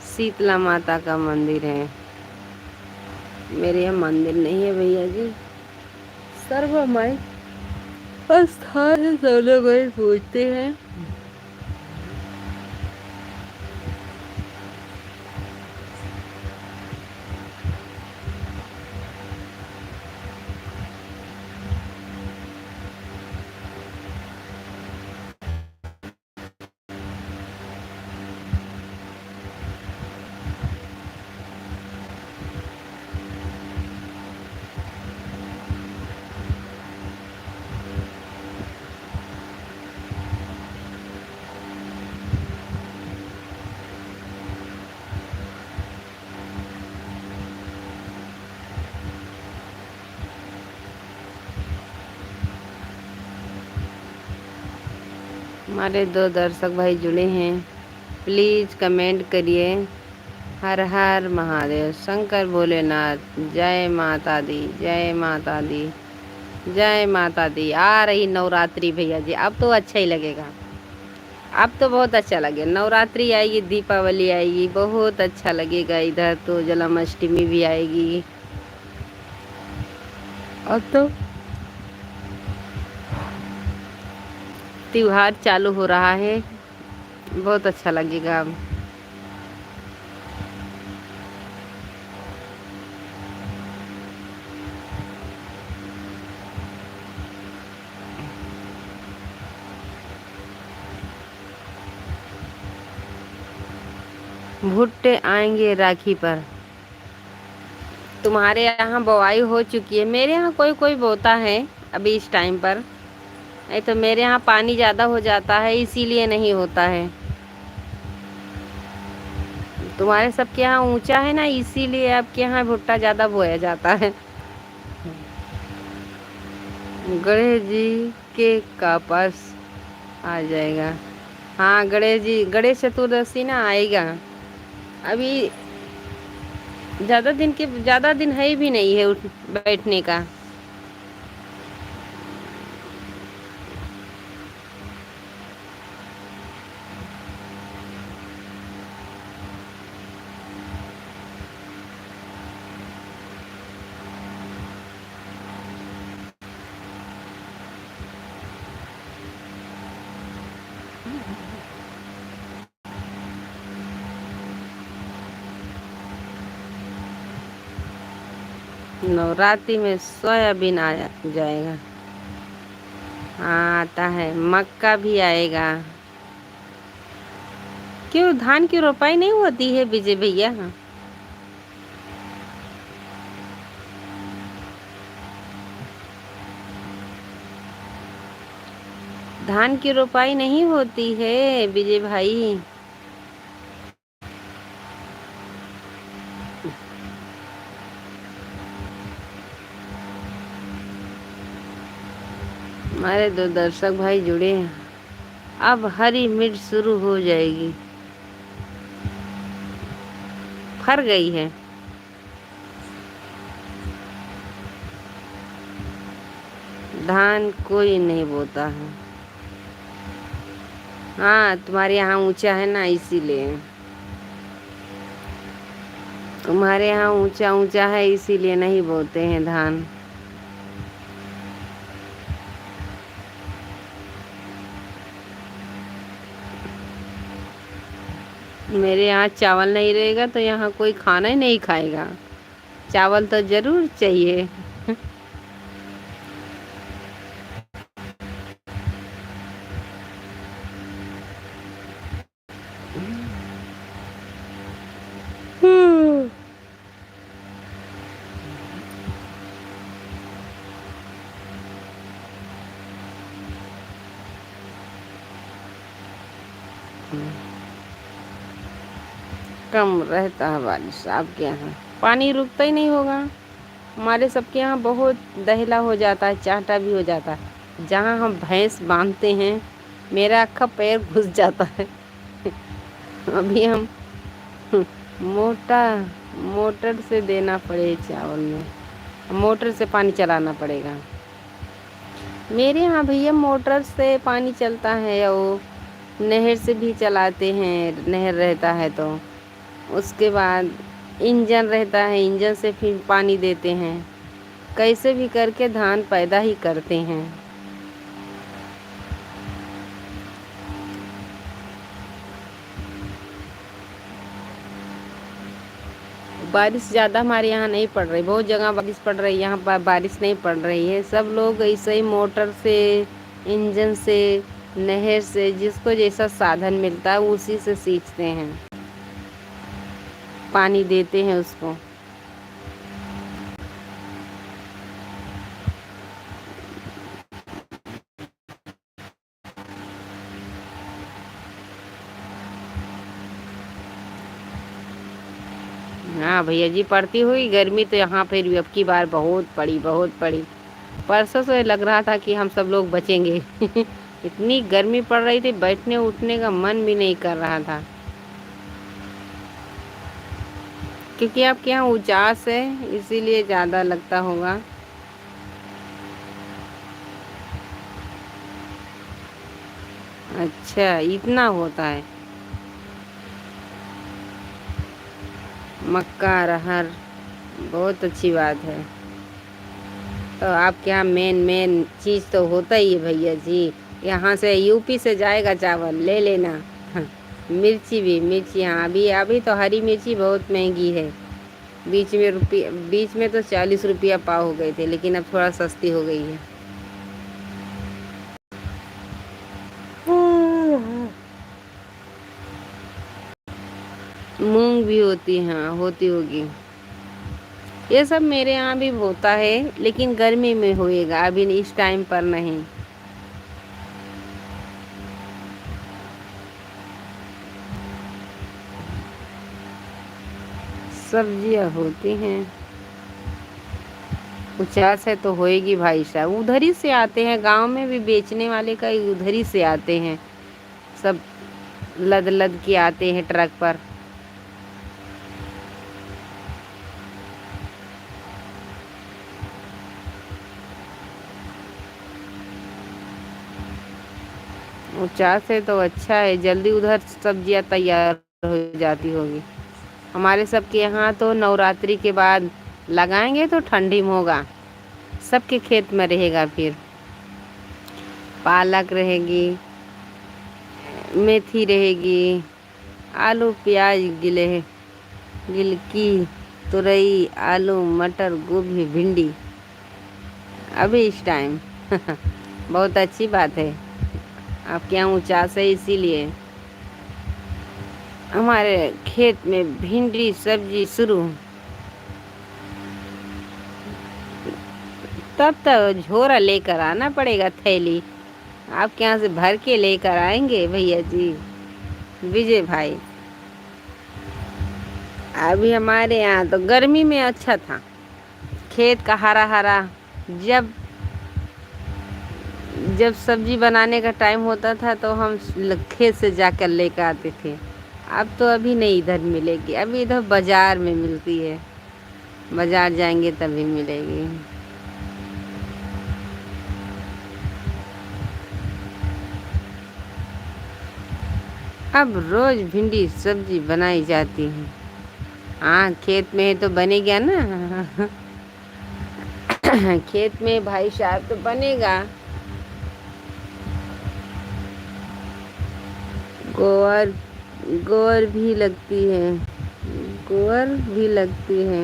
S1: शीतला माता का मंदिर है। मेरे यहाँ मंदिर नहीं है भैया जी, सर्वमय स्थान है, सब लोग वही पूछते हैं। हमारे दो दर्शक भाई जुड़े हैं, प्लीज़ कमेंट करिए। हर हर महादेव, शंकर भोलेनाथ, जय माता दी, जय माता दी, जय माता दी। आ रही नवरात्रि भैया जी, अब तो अच्छा ही लगेगा, अब तो बहुत अच्छा लगेगा। नवरात्रि आएगी, दीपावली आएगी, बहुत अच्छा लगेगा। इधर तो जन्माष्टमी भी आएगी, अब तो त्योहार चालू हो रहा है, बहुत अच्छा लगेगा अब। भुट्टे आएंगे राखी पर। तुम्हारे यहाँ बुआई हो चुकी है, मेरे यहाँ कोई कोई बोता है अभी इस टाइम पर। नहीं तो मेरे यहाँ पानी ज़्यादा हो जाता है, इसीलिए नहीं होता है। तुम्हारे सबके यहाँ ऊंचा है ना, इसीलिए आपके यहाँ भुट्टा ज़्यादा बोया जाता है। गणेश जी के का पास आ जाएगा। हाँ गणेश जी, गणेश चतुर्दशी ना आएगा। अभी ज़्यादा दिन है भी नहीं है उठ बैठने का। नवरात्रि में सोयाबीन आ जाएगा। हाँ आता है, मक्का भी आएगा। क्यों धान की रोपाई नहीं होती है विजय भैया? धान की रोपाई नहीं होती है विजय भाई। हमारे दो दर्शक भाई जुड़े हैं, अब हरी मिर्च शुरू हो जाएगी, फर गई है। धान कोई नहीं बोता है। हाँ तुम्हारे यहाँ ऊंचा है ना, इसीलिए। तुम्हारे यहाँ ऊंचा ऊंचा है, इसीलिए नहीं बोते हैं धान। मेरे यहाँ चावल नहीं रहेगा तो यहाँ कोई खाना ही नहीं खाएगा। चावल तो जरूर चाहिए। कम रहता है बारिश आपके यहाँ, पानी रुकता ही नहीं होगा। हमारे सबके यहाँ बहुत दहला हो जाता है, चाहता भी हो जाता है। जहाँ हम भैंस बांधते हैं, मेरा अक्खा पैर घुस जाता है। अभी हम मोटा मोटर से देना पड़े चावल में, मोटर से पानी चलाना पड़ेगा। मेरे यहाँ भैया मोटर से पानी चलता है, या वो नहर से भी चलाते हैं, नहर रहता है तो उसके बाद इंजन रहता है, इंजन से फिर पानी देते हैं। कैसे भी करके धान पैदा ही करते हैं। बारिश ज़्यादा हमारे यहाँ नहीं पड़ रही, बहुत जगह बारिश पड़ रही है, यहाँ पर बारिश नहीं पड़ रही है। सब लोग ऐसे ही मोटर से, इंजन से, नहर से, जिसको जैसा साधन मिलता है उसी से सींचते हैं, पानी देते हैं उसको। हाँ भैया जी, पड़ती हुई गर्मी तो यहाँ फिर भी अब की बार बहुत पड़ी, बहुत पड़ी। परसों से लग रहा था कि हम सब लोग बचेंगे। इतनी गर्मी पड़ रही थी, बैठने उठने का मन भी नहीं कर रहा था। क्योंकि आपके यहाँ उचास है, इसीलिए ज़्यादा लगता होगा। अच्छा, इतना होता है। मक्का, अरहर, बहुत अच्छी बात है। तो आपके यहाँ मेन मेन चीज़ तो होता ही है भैया जी। यहाँ से यूपी से जाएगा चावल, ले लेना। हाँ, मिर्ची भी, मिर्ची हाँ, अभी तो हरी मिर्ची बहुत महंगी है। बीच में तो 40 रुपया पाव हो गए थे, लेकिन अब थोड़ा सस्ती हो गई है। मूंग भी होती, हाँ होती होगी। ये सब मेरे यहाँ भी होता है, लेकिन गर्मी में होएगा, अभी इस टाइम पर नहीं। सब्जियाँ होती हैं, 50 है तो होएगी भाई साहब। उधर ही से आते हैं, गांव में भी बेचने वाले का उधर ही से आते हैं सब, लद लद के आते हैं ट्रक पर। ऊंचास है तो अच्छा है, जल्दी उधर सब्जियां तैयार हो जाती होगी। हमारे सबके यहाँ तो नवरात्रि के बाद लगाएंगे तो ठंडी में होगा, सबके खेत में रहेगा। फिर पालक रहेगी, मेथी रहेगी, आलू प्याज गिलकी, तुरई, आलू, मटर, गोभी, भिंडी, अभी इस टाइम। बहुत अच्छी बात है, आपके यहाँ ऊंचास है इसीलिए। हमारे खेत में भिंडी सब्जी शुरू, तब तक झोरा लेकर आना पड़ेगा, थैली आपके यहाँ से भर के लेकर आएंगे भैया जी, विजय भाई। अभी हमारे यहाँ तो गर्मी में अच्छा था, खेत का हरा हरा। जब जब सब्जी बनाने का टाइम होता था तो हम खेत से जाकर लेकर आते थे। अब तो अभी नहीं इधर मिलेगी, अभी इधर बाजार में मिलती है, बाजार जाएंगे तभी मिलेगी। अब रोज भिंडी सब्जी बनाई जाती है। हाँ, खेत में है तो बनेगा ना। खेत में भाई साहब तो बनेगा। गोबर गोबर भी लगती है, गोबर भी लगती है।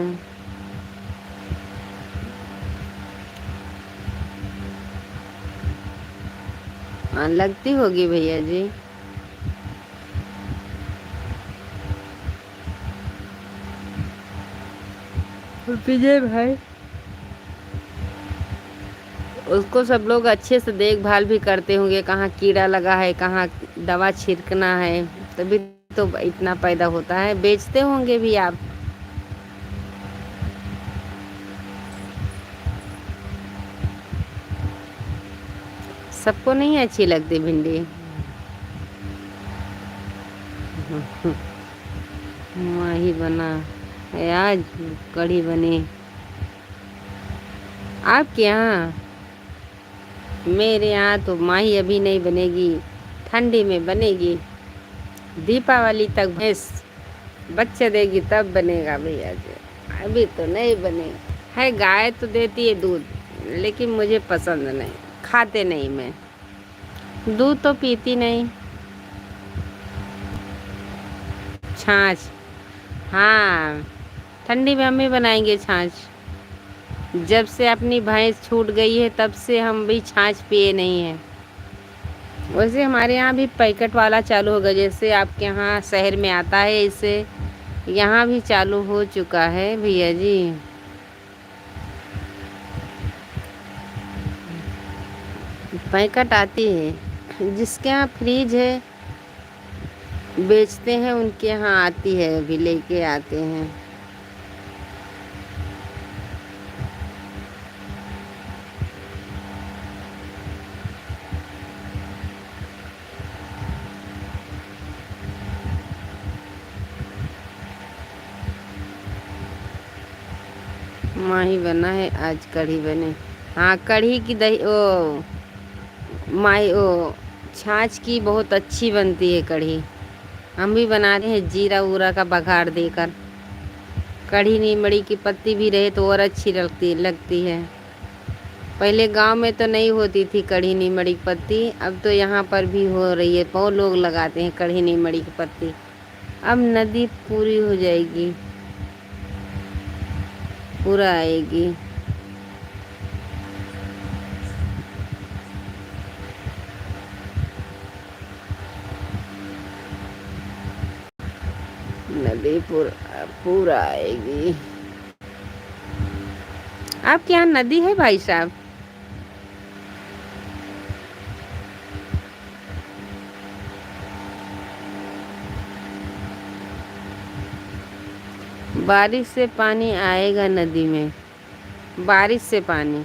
S1: हाँ, लगती होगी भैया जी। विजय भाई, उसको सब लोग अच्छे से देखभाल भी करते होंगे, कहाँ कीड़ा लगा है, कहाँ दवा छिड़कना है, तभी तो इतना पैदा होता है। बेचते होंगे भी आप। सबको नहीं अच्छी लगती भिंडी। वही बना है आज, कढ़ी बनी आपके यहाँ। मेरे यहाँ तो माही अभी नहीं बनेगी, ठंडी में बनेगी। दीपावली तक भैंस बच्चे देगी तब बनेगा भैया जी, अभी तो नहीं बनेगा। है गाय तो देती है दूध, लेकिन मुझे पसंद नहीं, खाते नहीं मैं, दूध तो पीती नहीं। छाछ, हाँ ठंडी में हम भी बनाएंगे छाछ। जब से अपनी भैंस छूट गई है तब से हम भी छाछ पिए नहीं है। वैसे हमारे यहाँ भी पैकेट वाला चालू हो गया, जैसे आपके यहाँ शहर में आता है इसे, यहाँ भी चालू हो चुका है भैया जी। पैकेट आती है, जिसके यहाँ फ्रिज है बेचते हैं उनके यहाँ आती है, अभी लेके आते हैं। माही बना है आज, कढ़ी बने। हाँ कढ़ी की दही ओ माही ओ छाछ की बहुत अच्छी बनती है कढ़ी। हम भी बनाते हैं जीरा उरा का बघार देकर। कढ़ी नीमड़ी की पत्ती भी रहे तो और अच्छी लगती है। पहले गांव में तो नहीं होती थी कढ़ी नीमड़ी की पत्ती, अब तो यहाँ पर भी हो रही है, बहुत लोग लगाते हैं कढ़ी नीमड़ी की पत्ती। अब नदी पूरी हो जाएगी, पूरा आएगी। नदी पूरा आएगी। आपके यहाँ नदी है भाई साहब? बारिश से पानी आएगा नदी में, बारिश से पानी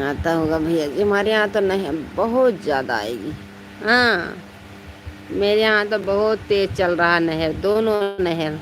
S1: आता होगा भैया जी। हमारे यहाँ तो नहीं, बहुत ज़्यादा आएगी। हाँ मेरे यहाँ तो बहुत तेज चल रहा नहर, दोनों नहर।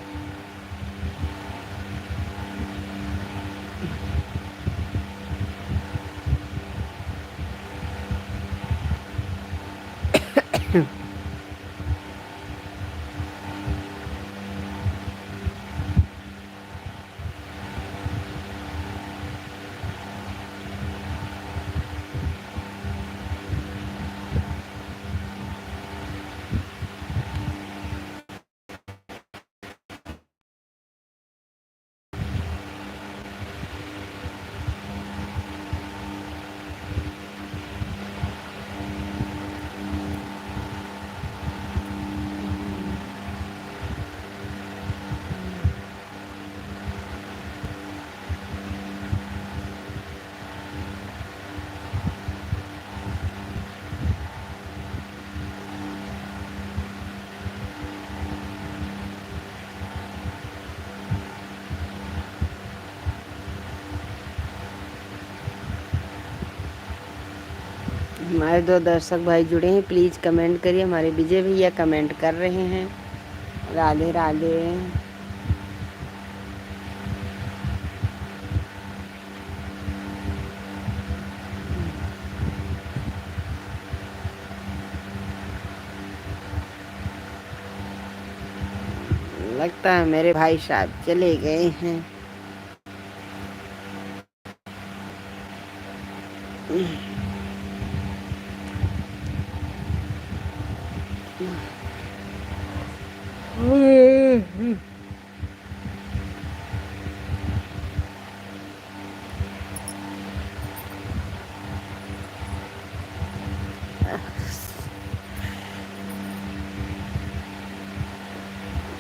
S1: हमारे 2 दर्शक भाई जुड़े हैं, प्लीज़ कमेंट करिए। हमारे विजय भैया कमेंट कर रहे हैं, राधे राधे। लगता है मेरे भाई साहब चले गए हैं।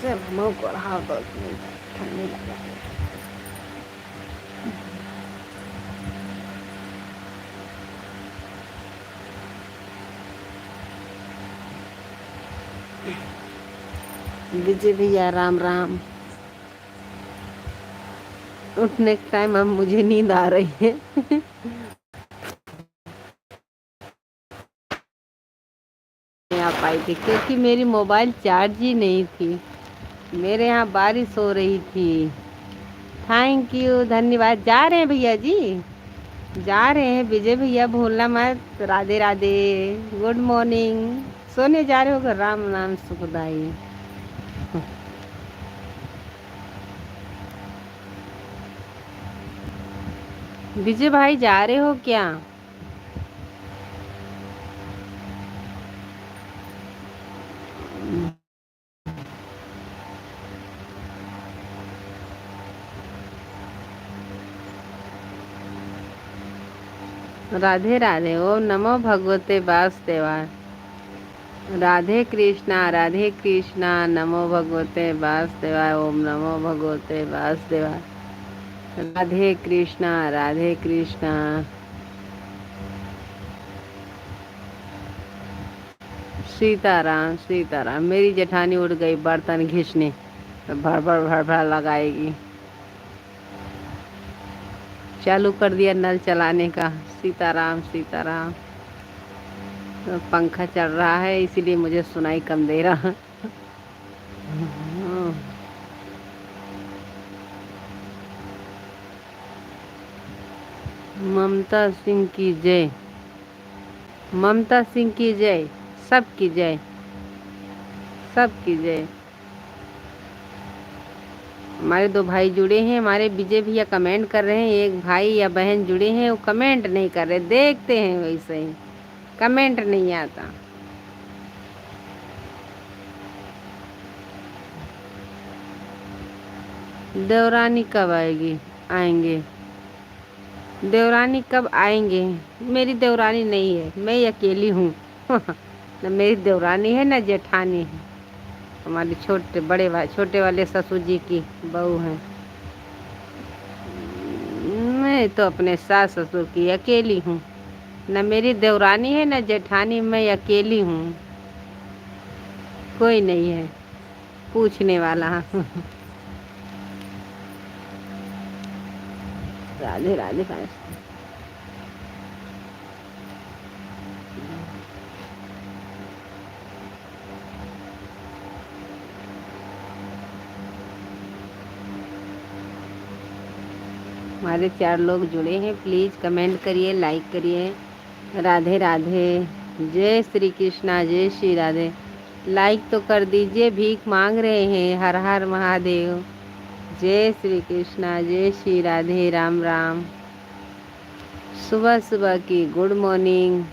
S1: चल मुँह को रहा तो ठंडी लगा। विजय भैया राम राम। उठने के टाइम अब मुझे नींद आ रही है। आ पाई थी क्योंकि मेरी मोबाइल चार्ज ही नहीं थी। मेरे यहाँ बारिश हो रही थी। थैंक यू, धन्यवाद। जा रहे हैं भैया जी? जा रहे हैं विजय भैया, भूलना मत। Radhe Radhe, good morning. सोने जा रहे हो? राम नाम सुखदाई। विजय भाई जा रहे हो क्या? राधे राधे, ओम नमो भगवते वासुदेवाय। राधे कृष्णा, नमो भगवते वासुदेवाय, ओम नमो भगवते वासुदेवाय। राधे कृष्णा, राधे कृष्णा। सीताराम सीताराम। मेरी जेठानी उड़ गई बर्तन घिसने, भड़ भड़ भड़ भड़ लगाएगी। चालू कर दिया नल चलाने का। सीताराम सीताराम। तो पंखा चल रहा है इसीलिए मुझे सुनाई कम दे रहा। ममता सिंह की जय, ममता सिंह की जय, सबकी जय, सबकी जय। हमारे दो भाई जुड़े हैं, हमारे विजय भैया कमेंट कर रहे हैं। एक भाई या बहन जुड़े हैं, वो कमेंट नहीं कर रहे, देखते हैं वैसे ही, कमेंट नहीं आता। देवरानी कब आएगी? आएंगे। देवरानी कब आएंगे? मेरी देवरानी नहीं है, मैं अकेली हूँ। न मेरी देवरानी है न जेठानी है। हमारे छोटे बड़े भाई, छोटे वाले ससुर जी की बहू हैं। मैं तो अपने सास ससुर की अकेली हूँ। न मेरी देवरानी है न जेठानी, मैं अकेली हूँ। कोई नहीं है पूछने वाला। राधे राधे भाई। हमारे 4 लोग जुड़े हैं, प्लीज़ कमेंट करिए, लाइक करिए। राधे राधे, जय श्री कृष्णा, जय श्री राधे। लाइक तो कर दीजिए, भीख मांग रहे हैं। हर हर महादेव। जय श्री कृष्णा, जय श्री राधे, राम राम। सुबह सुबह की गुड मॉर्निंग।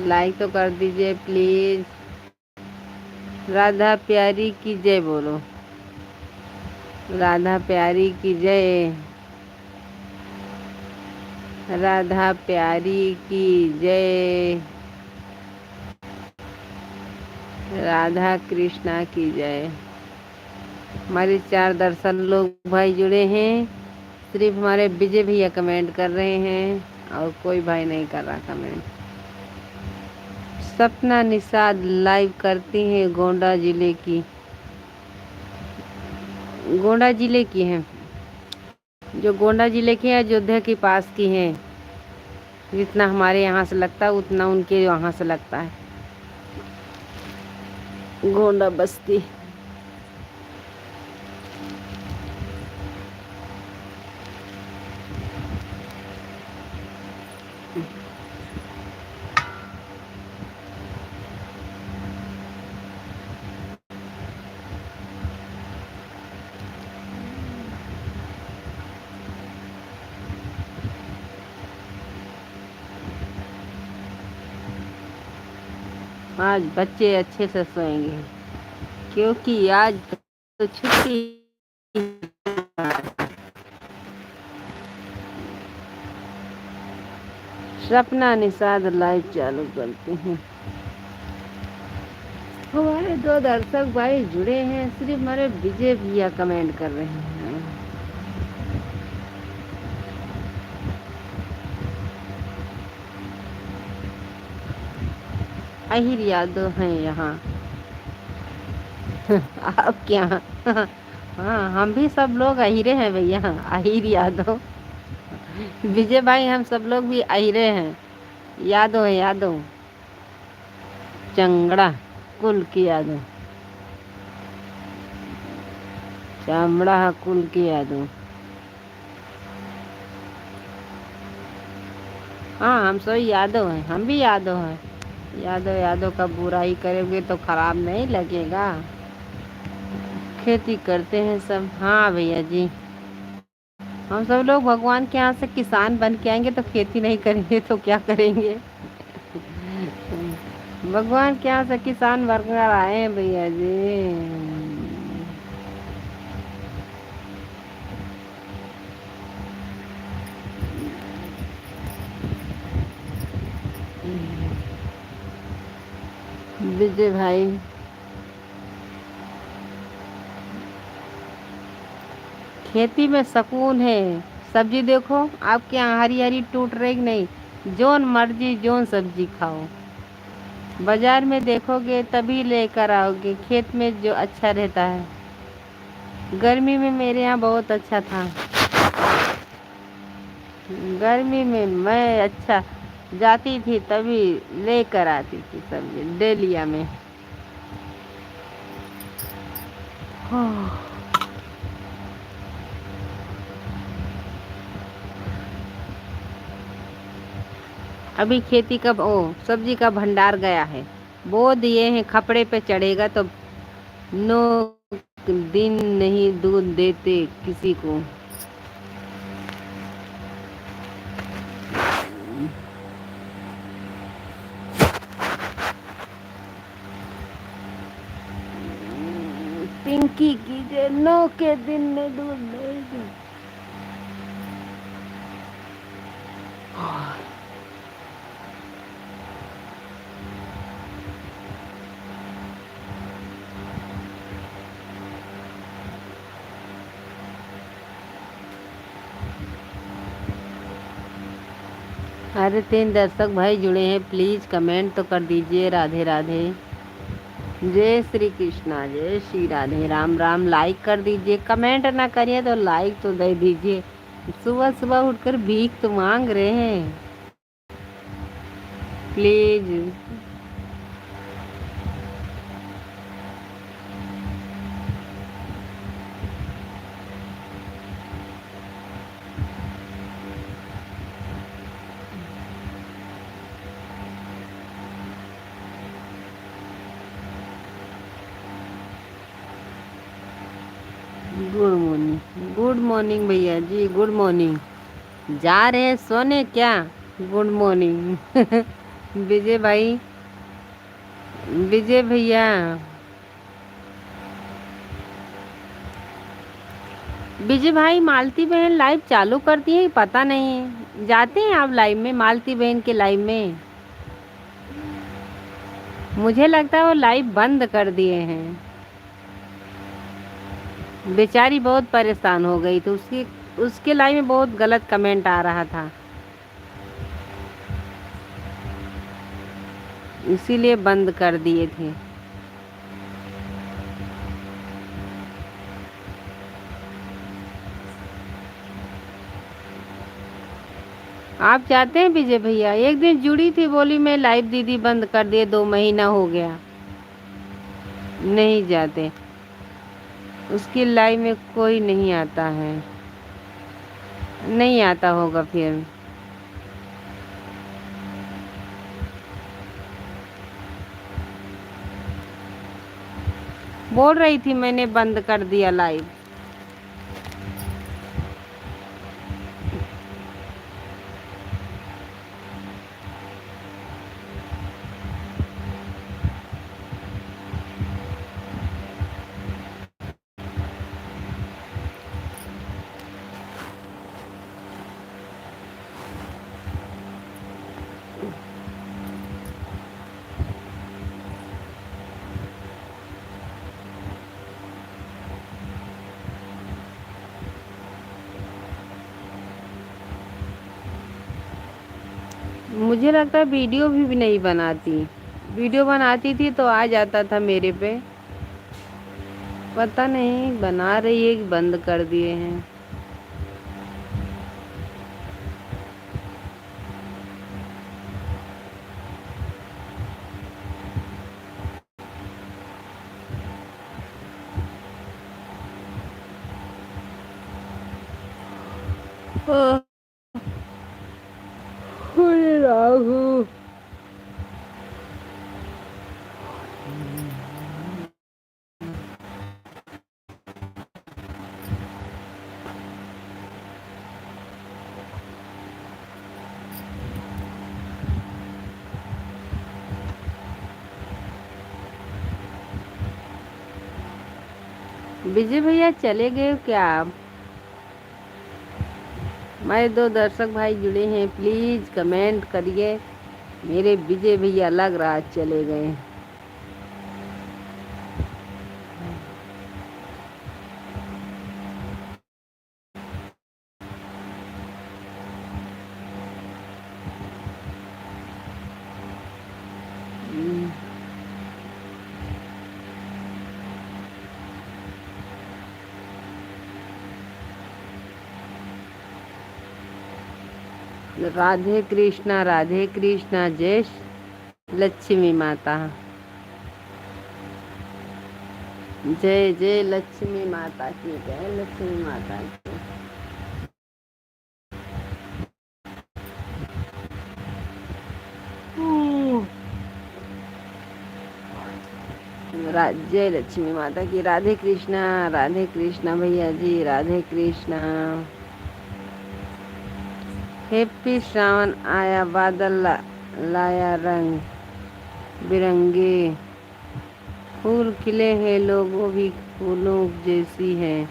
S1: लाइक तो कर दीजिए प्लीज। राधा प्यारी की जय बोलो। राधा प्यारी की जय। राधा प्यारी की जय। राधा कृष्णा की जय। हमारे 4 दर्शन लोग भाई जुड़े हैं, सिर्फ हमारे विजय भैया कमेंट कर रहे हैं और कोई भाई नहीं कर रहा कमेंट। सपना निषाद लाइव करती हैं, गोंडा जिले की। गोंडा जिले की हैं, जो गोंडा जिले की है, अयोध्या के पास की हैं। जितना हमारे यहाँ से लगता है उतना उनके वहाँ से लगता है। गोंडा बस्ती। आज बच्चे अच्छे से सोएंगे क्योंकि आज तो छुट्टी। सपना निषाद लाइव चालू करते हैं। हमारे 2 दर्शक भाई जुड़े हैं, सिर्फ हमारे विजय भैया कमेंट कर रहे हैं। अहिर यादव हैं यहाँ। आप क्या? हाँ, हम भी सब लोग अहिरे हैं भैया। अहिर यादव, विजय भाई, हम सब लोग भी अहिरे हैं। यादव है, यादव, चंगड़ा कुल की यादव। चामड़ा कुल की यादों। हाँ, हम सब यादव हैं, हम भी यादव हैं। यादव यादव का बुराई करोगे तो खराब नहीं लगेगा। खेती करते हैं सब। हाँ भैया जी, हम सब लोग भगवान के यहाँ से किसान बन के आएंगे तो खेती नहीं करेंगे तो क्या करेंगे। भगवान के यहाँ से किसान बनकर आए हैं भैया जी। विजय भाई, खेती में सुकून है। सब्जी देखो आपके यहाँ हरी हरी टूट रही कि नहीं, जोन मर्जी जोन सब्जी खाओ। बाजार में देखोगे तभी लेकर आओगे, खेत में जो अच्छा रहता है। गर्मी में मेरे यहाँ बहुत अच्छा था। गर्मी में मैं अच्छा जाती थी तभी लेकर आती थी सब्जी डेलिया में। हाँ। अभी खेती का सब्जी का भंडार गया है, बो दिए हैं, खपड़े पे चढ़ेगा तो 9 दिन नहीं दूध देते किसी को। पिंकी की 9 के दिन में दूध देगी। अरे 3 दर्शक भाई जुड़े हैं, प्लीज कमेंट तो कर दीजिए। राधे राधे, जय श्री कृष्णा, जय श्री राधे, राम राम। लाइक कर दीजिए, कमेंट ना करिए तो लाइक तो दे दीजिए। सुबह सुबह उठकर भीख तो मांग रहे हैं, please. Good morning, good morning भैया जी, गुड मॉर्निंग। जा रहे हैं सोने क्या? Good morning. विजय भाई, विजय भैया, विजय भाई मालती बहन लाइव चालू कर दी है, पता नहीं है। जाते हैं आप लाइव में, मालती बहन के लाइव में? मुझे लगता है वो लाइव बंद कर दिए हैं। बेचारी बहुत परेशान हो गई थी, उसकी उसके लाइव में बहुत गलत कमेंट आ रहा था, इसीलिए बंद कर दिए थे। आप चाहते हैं विजय भैया? एक दिन जुड़ी थी, बोली मैं लाइव दीदी बंद कर दिए, 2 महीना हो गया। नहीं जाते, उसकी लाइव में कोई नहीं आता है, नहीं आता होगा फिर। बोल रही थी मैंने बंद कर दिया लाइव। मुझे लगता है वीडियो भी नहीं बनाती, वीडियो बनाती थी तो आ जाता था मेरे पे। पता नहीं बना रही है कि बंद कर दिए हैं। हाँ, अरे राहु। विजय भैया चले गए हो क्या आप? हमारे 2 दर्शक भाई जुड़े हैं, प्लीज कमेंट करिए। मेरे विजय भैया लग रहा चले गए। राधे कृष्णा, जय लक्ष्मी माता। जय जय लक्ष्मी माता की जय, लक्ष्मी माता की। जय लक्ष्मी माता की। राधे कृष्णा भैया जी, राधे कृष्णा। हैप्पी श्रावण आया, बादल लाया रंग बिरंगे, फूल खिले हैं, लोगों भी फूलों जैसी है,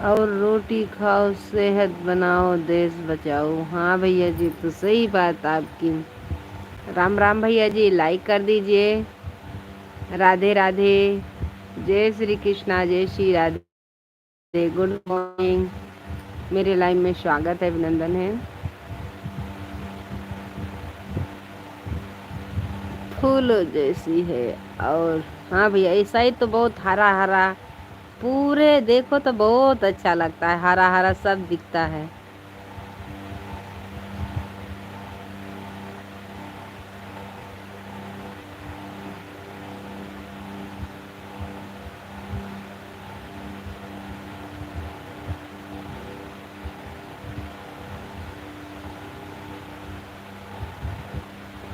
S1: और रोटी खाओ सेहत बनाओ देश बचाओ। हाँ भैया जी, तो सही बात आपकी। राम राम भैया जी, लाइक कर दीजिए। राधे राधे, जय श्री कृष्णा, जय श्री राधे, गुड मॉर्निंग। मेरे लाइव में स्वागत है, अभिनंदन है। फूलों जैसी है, और हाँ भैया ऐसा ही तो, बहुत हरा हरा पूरे देखो तो बहुत अच्छा लगता है, हरा हरा सब दिखता है।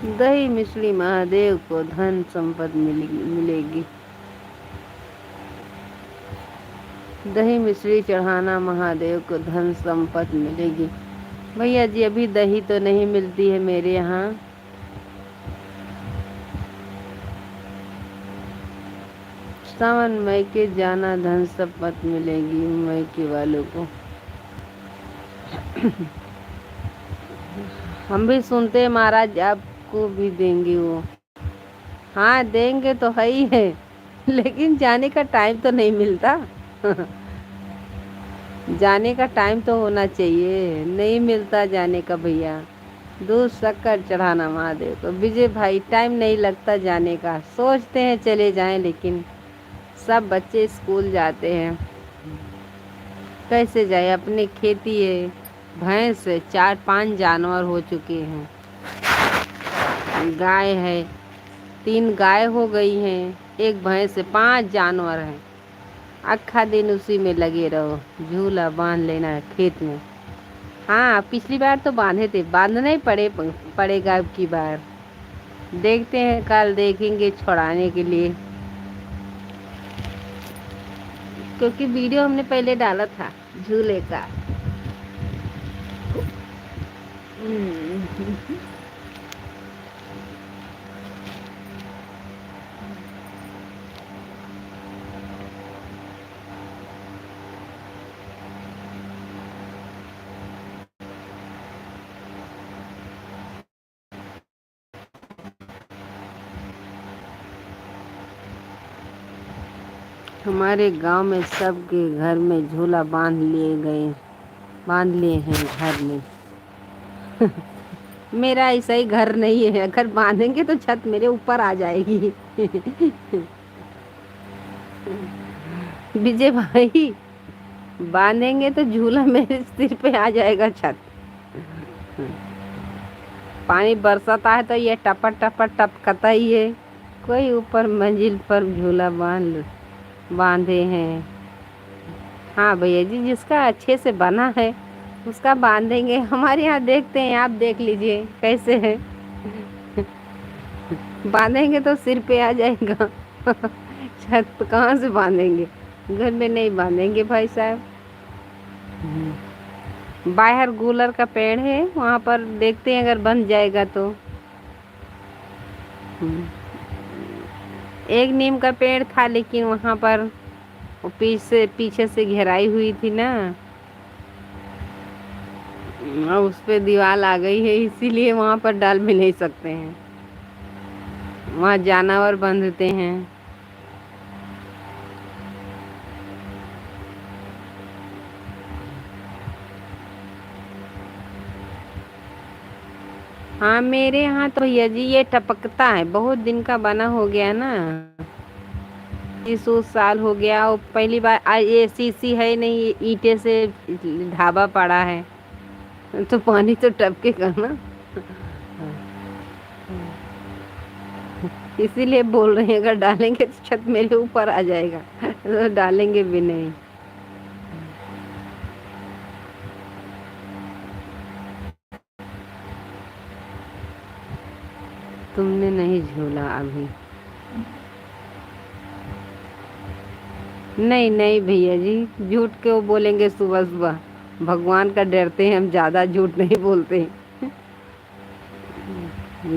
S1: दही मिश्री महादेव को धन संपत्ति मिलेगी। दही मिश्री चढ़ाना महादेव को धन संपत्ति मिलेगी। भैया जी अभी दही तो नहीं मिलती है मेरे यहाँ। सावन मैके जाना, धन संपत्ति मिलेगी मैके वालों को। हम भी सुनते हैं महाराज, आपको भी देंगे वो। हाँ देंगे तो है ही है, लेकिन जाने का टाइम तो नहीं मिलता। जाने का टाइम तो होना चाहिए, नहीं मिलता जाने का भैया। दूध शक्कर चढ़ाना महादेव को। विजय भाई टाइम नहीं लगता जाने का, सोचते हैं चले जाएं, लेकिन सब बच्चे स्कूल जाते हैं, कैसे जाए। अपनी खेती है, भैंस 4-5 जानवर हो चुके हैं, गाय है, 3 गाय हो गई हैं, 1 भैंस से 5 जानवर हैं। आखा दिन उसी में लगे रहो, झूला बांध लेना है खेत में। हाँ पिछली बार तो बांधे थे, बांधना ही पड़ेगा अब की बार। देखते हैं, कल देखेंगे छुड़ाने के लिए, क्योंकि वीडियो हमने पहले डाला था झूले का। हमारे गांव में सबके घर में झूला बांध लिए हैं घर में। मेरा ऐसा ही घर नहीं है, अगर बांधेंगे तो छत मेरे ऊपर आ जाएगी। विजय भाई बांधेंगे तो झूला मेरे सिर पे आ जाएगा छत। पानी बरसाता है तो ये टपा टपा टपकता ही है। कोई ऊपर मंजिल पर झूला बांधे हैं। हाँ भैया जी, जिसका अच्छे से बना है उसका बांधेंगे। हमारे यहाँ देखते हैं, आप देख लीजिए कैसे है। बांधेंगे तो सिर पे आ जाएगा। छत पे कहाँ से बांधेंगे, घर में नहीं बांधेंगे भाई साहब। बाहर गूलर का पेड़ है, वहां पर देखते हैं अगर बन जाएगा तो। एक नीम का पेड़ था, लेकिन वहां पर वो पीछे से घेराई हुई थी ना, और उस पे दीवार आ गई है, इसीलिए वहां पर डाल भी नहीं सकते हैं। वहां जानवर बंधते हैं। हाँ, मेरे यहाँ तो भैया जी ये टपकता है, बहुत दिन का बना हो गया ना। 30 साल हो गया, और पहली बार ये सीसी है नहीं, ईंटे से ढाबा पड़ा है, तो पानी तो टपकेगा ना। इसीलिए बोल रहे हैं, अगर डालेंगे तो छत मेरे ऊपर आ जाएगा, तो डालेंगे भी नहीं। तुमने नहीं झूला अभी? नहीं नहीं भैया जी, झूठ क्यों बोलेंगे सुबह सुबह? भगवान का डरते हैं हम, ज्यादा झूठ नहीं बोलते।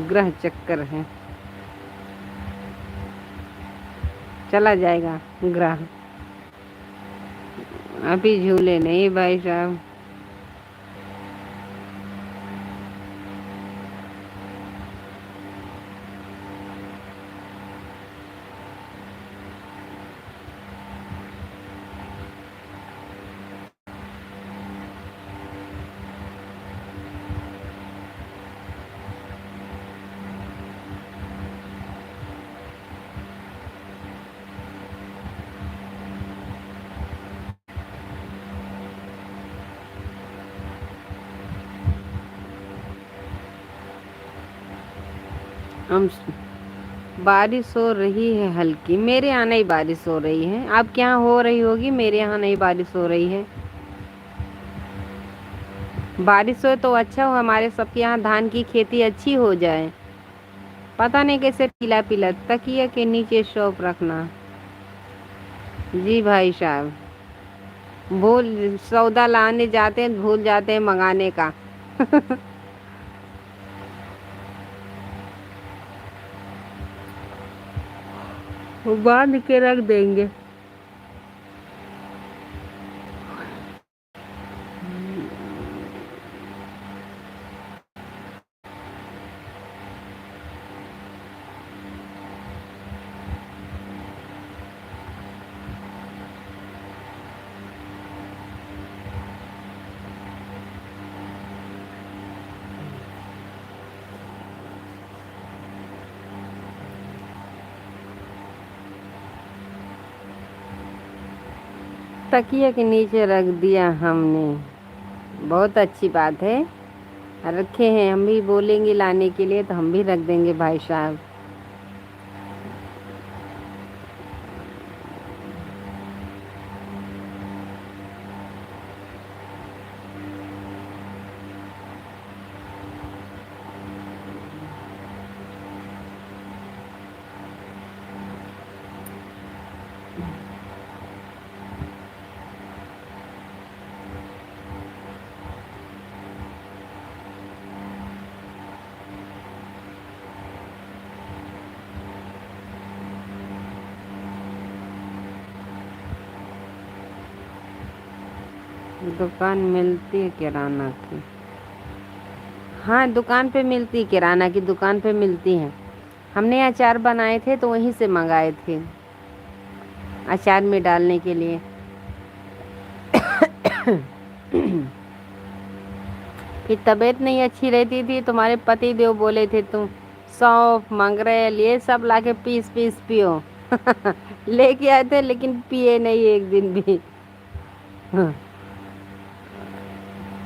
S1: ग्रह चक्कर है, चला जाएगा ग्रह। अभी झूले नहीं भाई साहब। हम बारिश हो रही है हल्की, मेरे यहाँ नहीं बारिश हो रही है, आपके यहाँ हो रही होगी, मेरे यहाँ नहीं बारिश हो रही है। बारिश हो तो अच्छा हो, हमारे सबके यहाँ धान की खेती अच्छी हो जाए। पता नहीं कैसे पीला पीला, तकिया के नीचे शॉप रखना। जी भाई साहब, भूल सौदा लाने जाते हैं, भूल जाते हैं मंगाने का। वो बांध के रख देंगे। तकिया के नीचे रख दिया हमने, बहुत अच्छी बात है। रखे हैं, हम भी बोलेंगे लाने के लिए तो हम भी रख देंगे भाई साहब। दुकान मिलती है किराना की? हाँ, दुकान पे मिलती है, किराना की दुकान पे मिलती है। हमने अचार बनाए थे तो वहीं से मंगाए थे, अचार में डालने के लिए। फिर तबीयत नहीं अच्छी रहती थी, तुम्हारे पति देव बोले थे तुम सौंफ मंगरेल ये सब लाके पीस पीस पियो। लेके आए थे, लेकिन पिए नहीं एक दिन भी।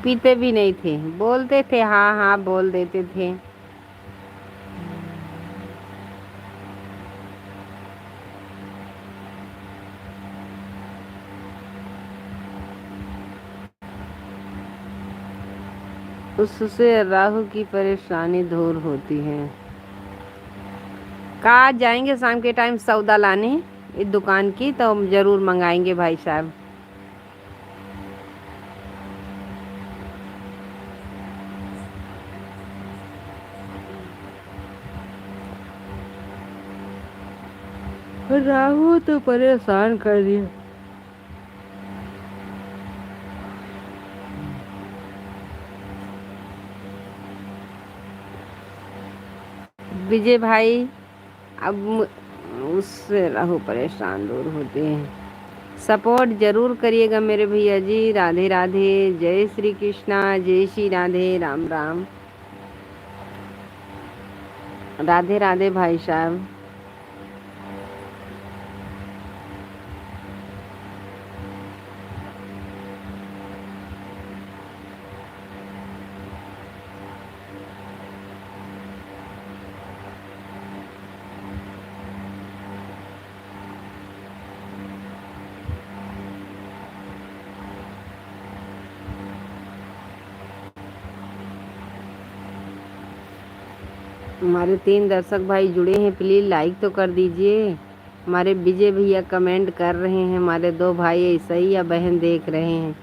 S1: पीते भी नहीं थे, बोलते थे हाँ हाँ बोल देते थे। उससे राहु की परेशानी दूर होती है। कहाँ जाएंगे शाम के टाइम सौदा लाने इस दुकान की, तो हम जरूर मंगाएंगे भाई साहब। राहु तो परेशान कर दिया। विजय भाई, अब उससे राहु परेशान दूर होते हैं। सपोर्ट जरूर करिएगा मेरे भैया जी। राधे राधे, जय श्री कृष्णा, जय श्री राधे, राम राम, राधे राधे भाई साहब। हमारे 3 दर्शक भाई जुड़े हैं, प्लीज लाइक तो कर दीजिए। हमारे विजय भैया कमेंट कर रहे हैं, हमारे 2 भाई ऐसा ही या बहन देख रहे हैं,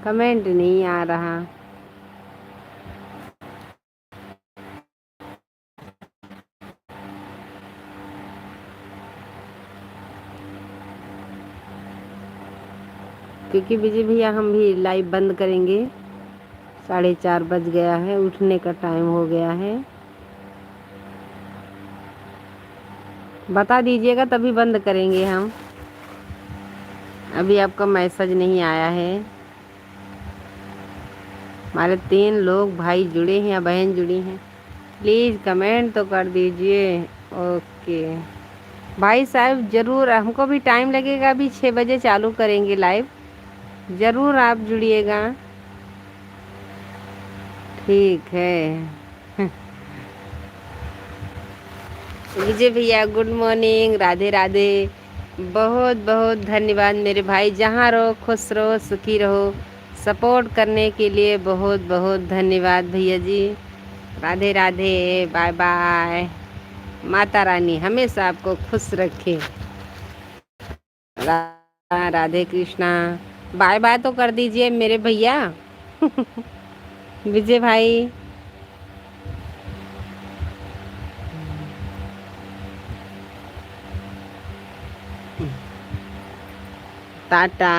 S1: कमेंट नहीं आ रहा। क्योंकि विजय भैया हम भी लाइव बंद करेंगे, 4:30 बज गया है, उठने का टाइम हो गया है। बता दीजिएगा तभी बंद करेंगे हम। अभी आपका मैसेज नहीं आया है। हमारे 3 लोग भाई जुड़े हैं या बहन जुड़ी हैं, प्लीज़ कमेंट तो कर दीजिए। ओके भाई साहब, ज़रूर हमको भी टाइम लगेगा, अभी 6 बजे चालू करेंगे लाइव, ज़रूर आप जुड़िएगा। ठीक है। विजय भैया गुड मॉर्निंग, राधे राधे, बहुत बहुत धन्यवाद मेरे भाई। जहाँ रहो खुश रहो सुखी रहो, सपोर्ट करने के लिए बहुत बहुत धन्यवाद भैया जी। Radhe Radhe, bye bye. माता रानी हमेशा आपको खुश रखे। राधे कृष्णा, बाय बाय तो कर दीजिए मेरे भैया। विजय भाई, टाटा।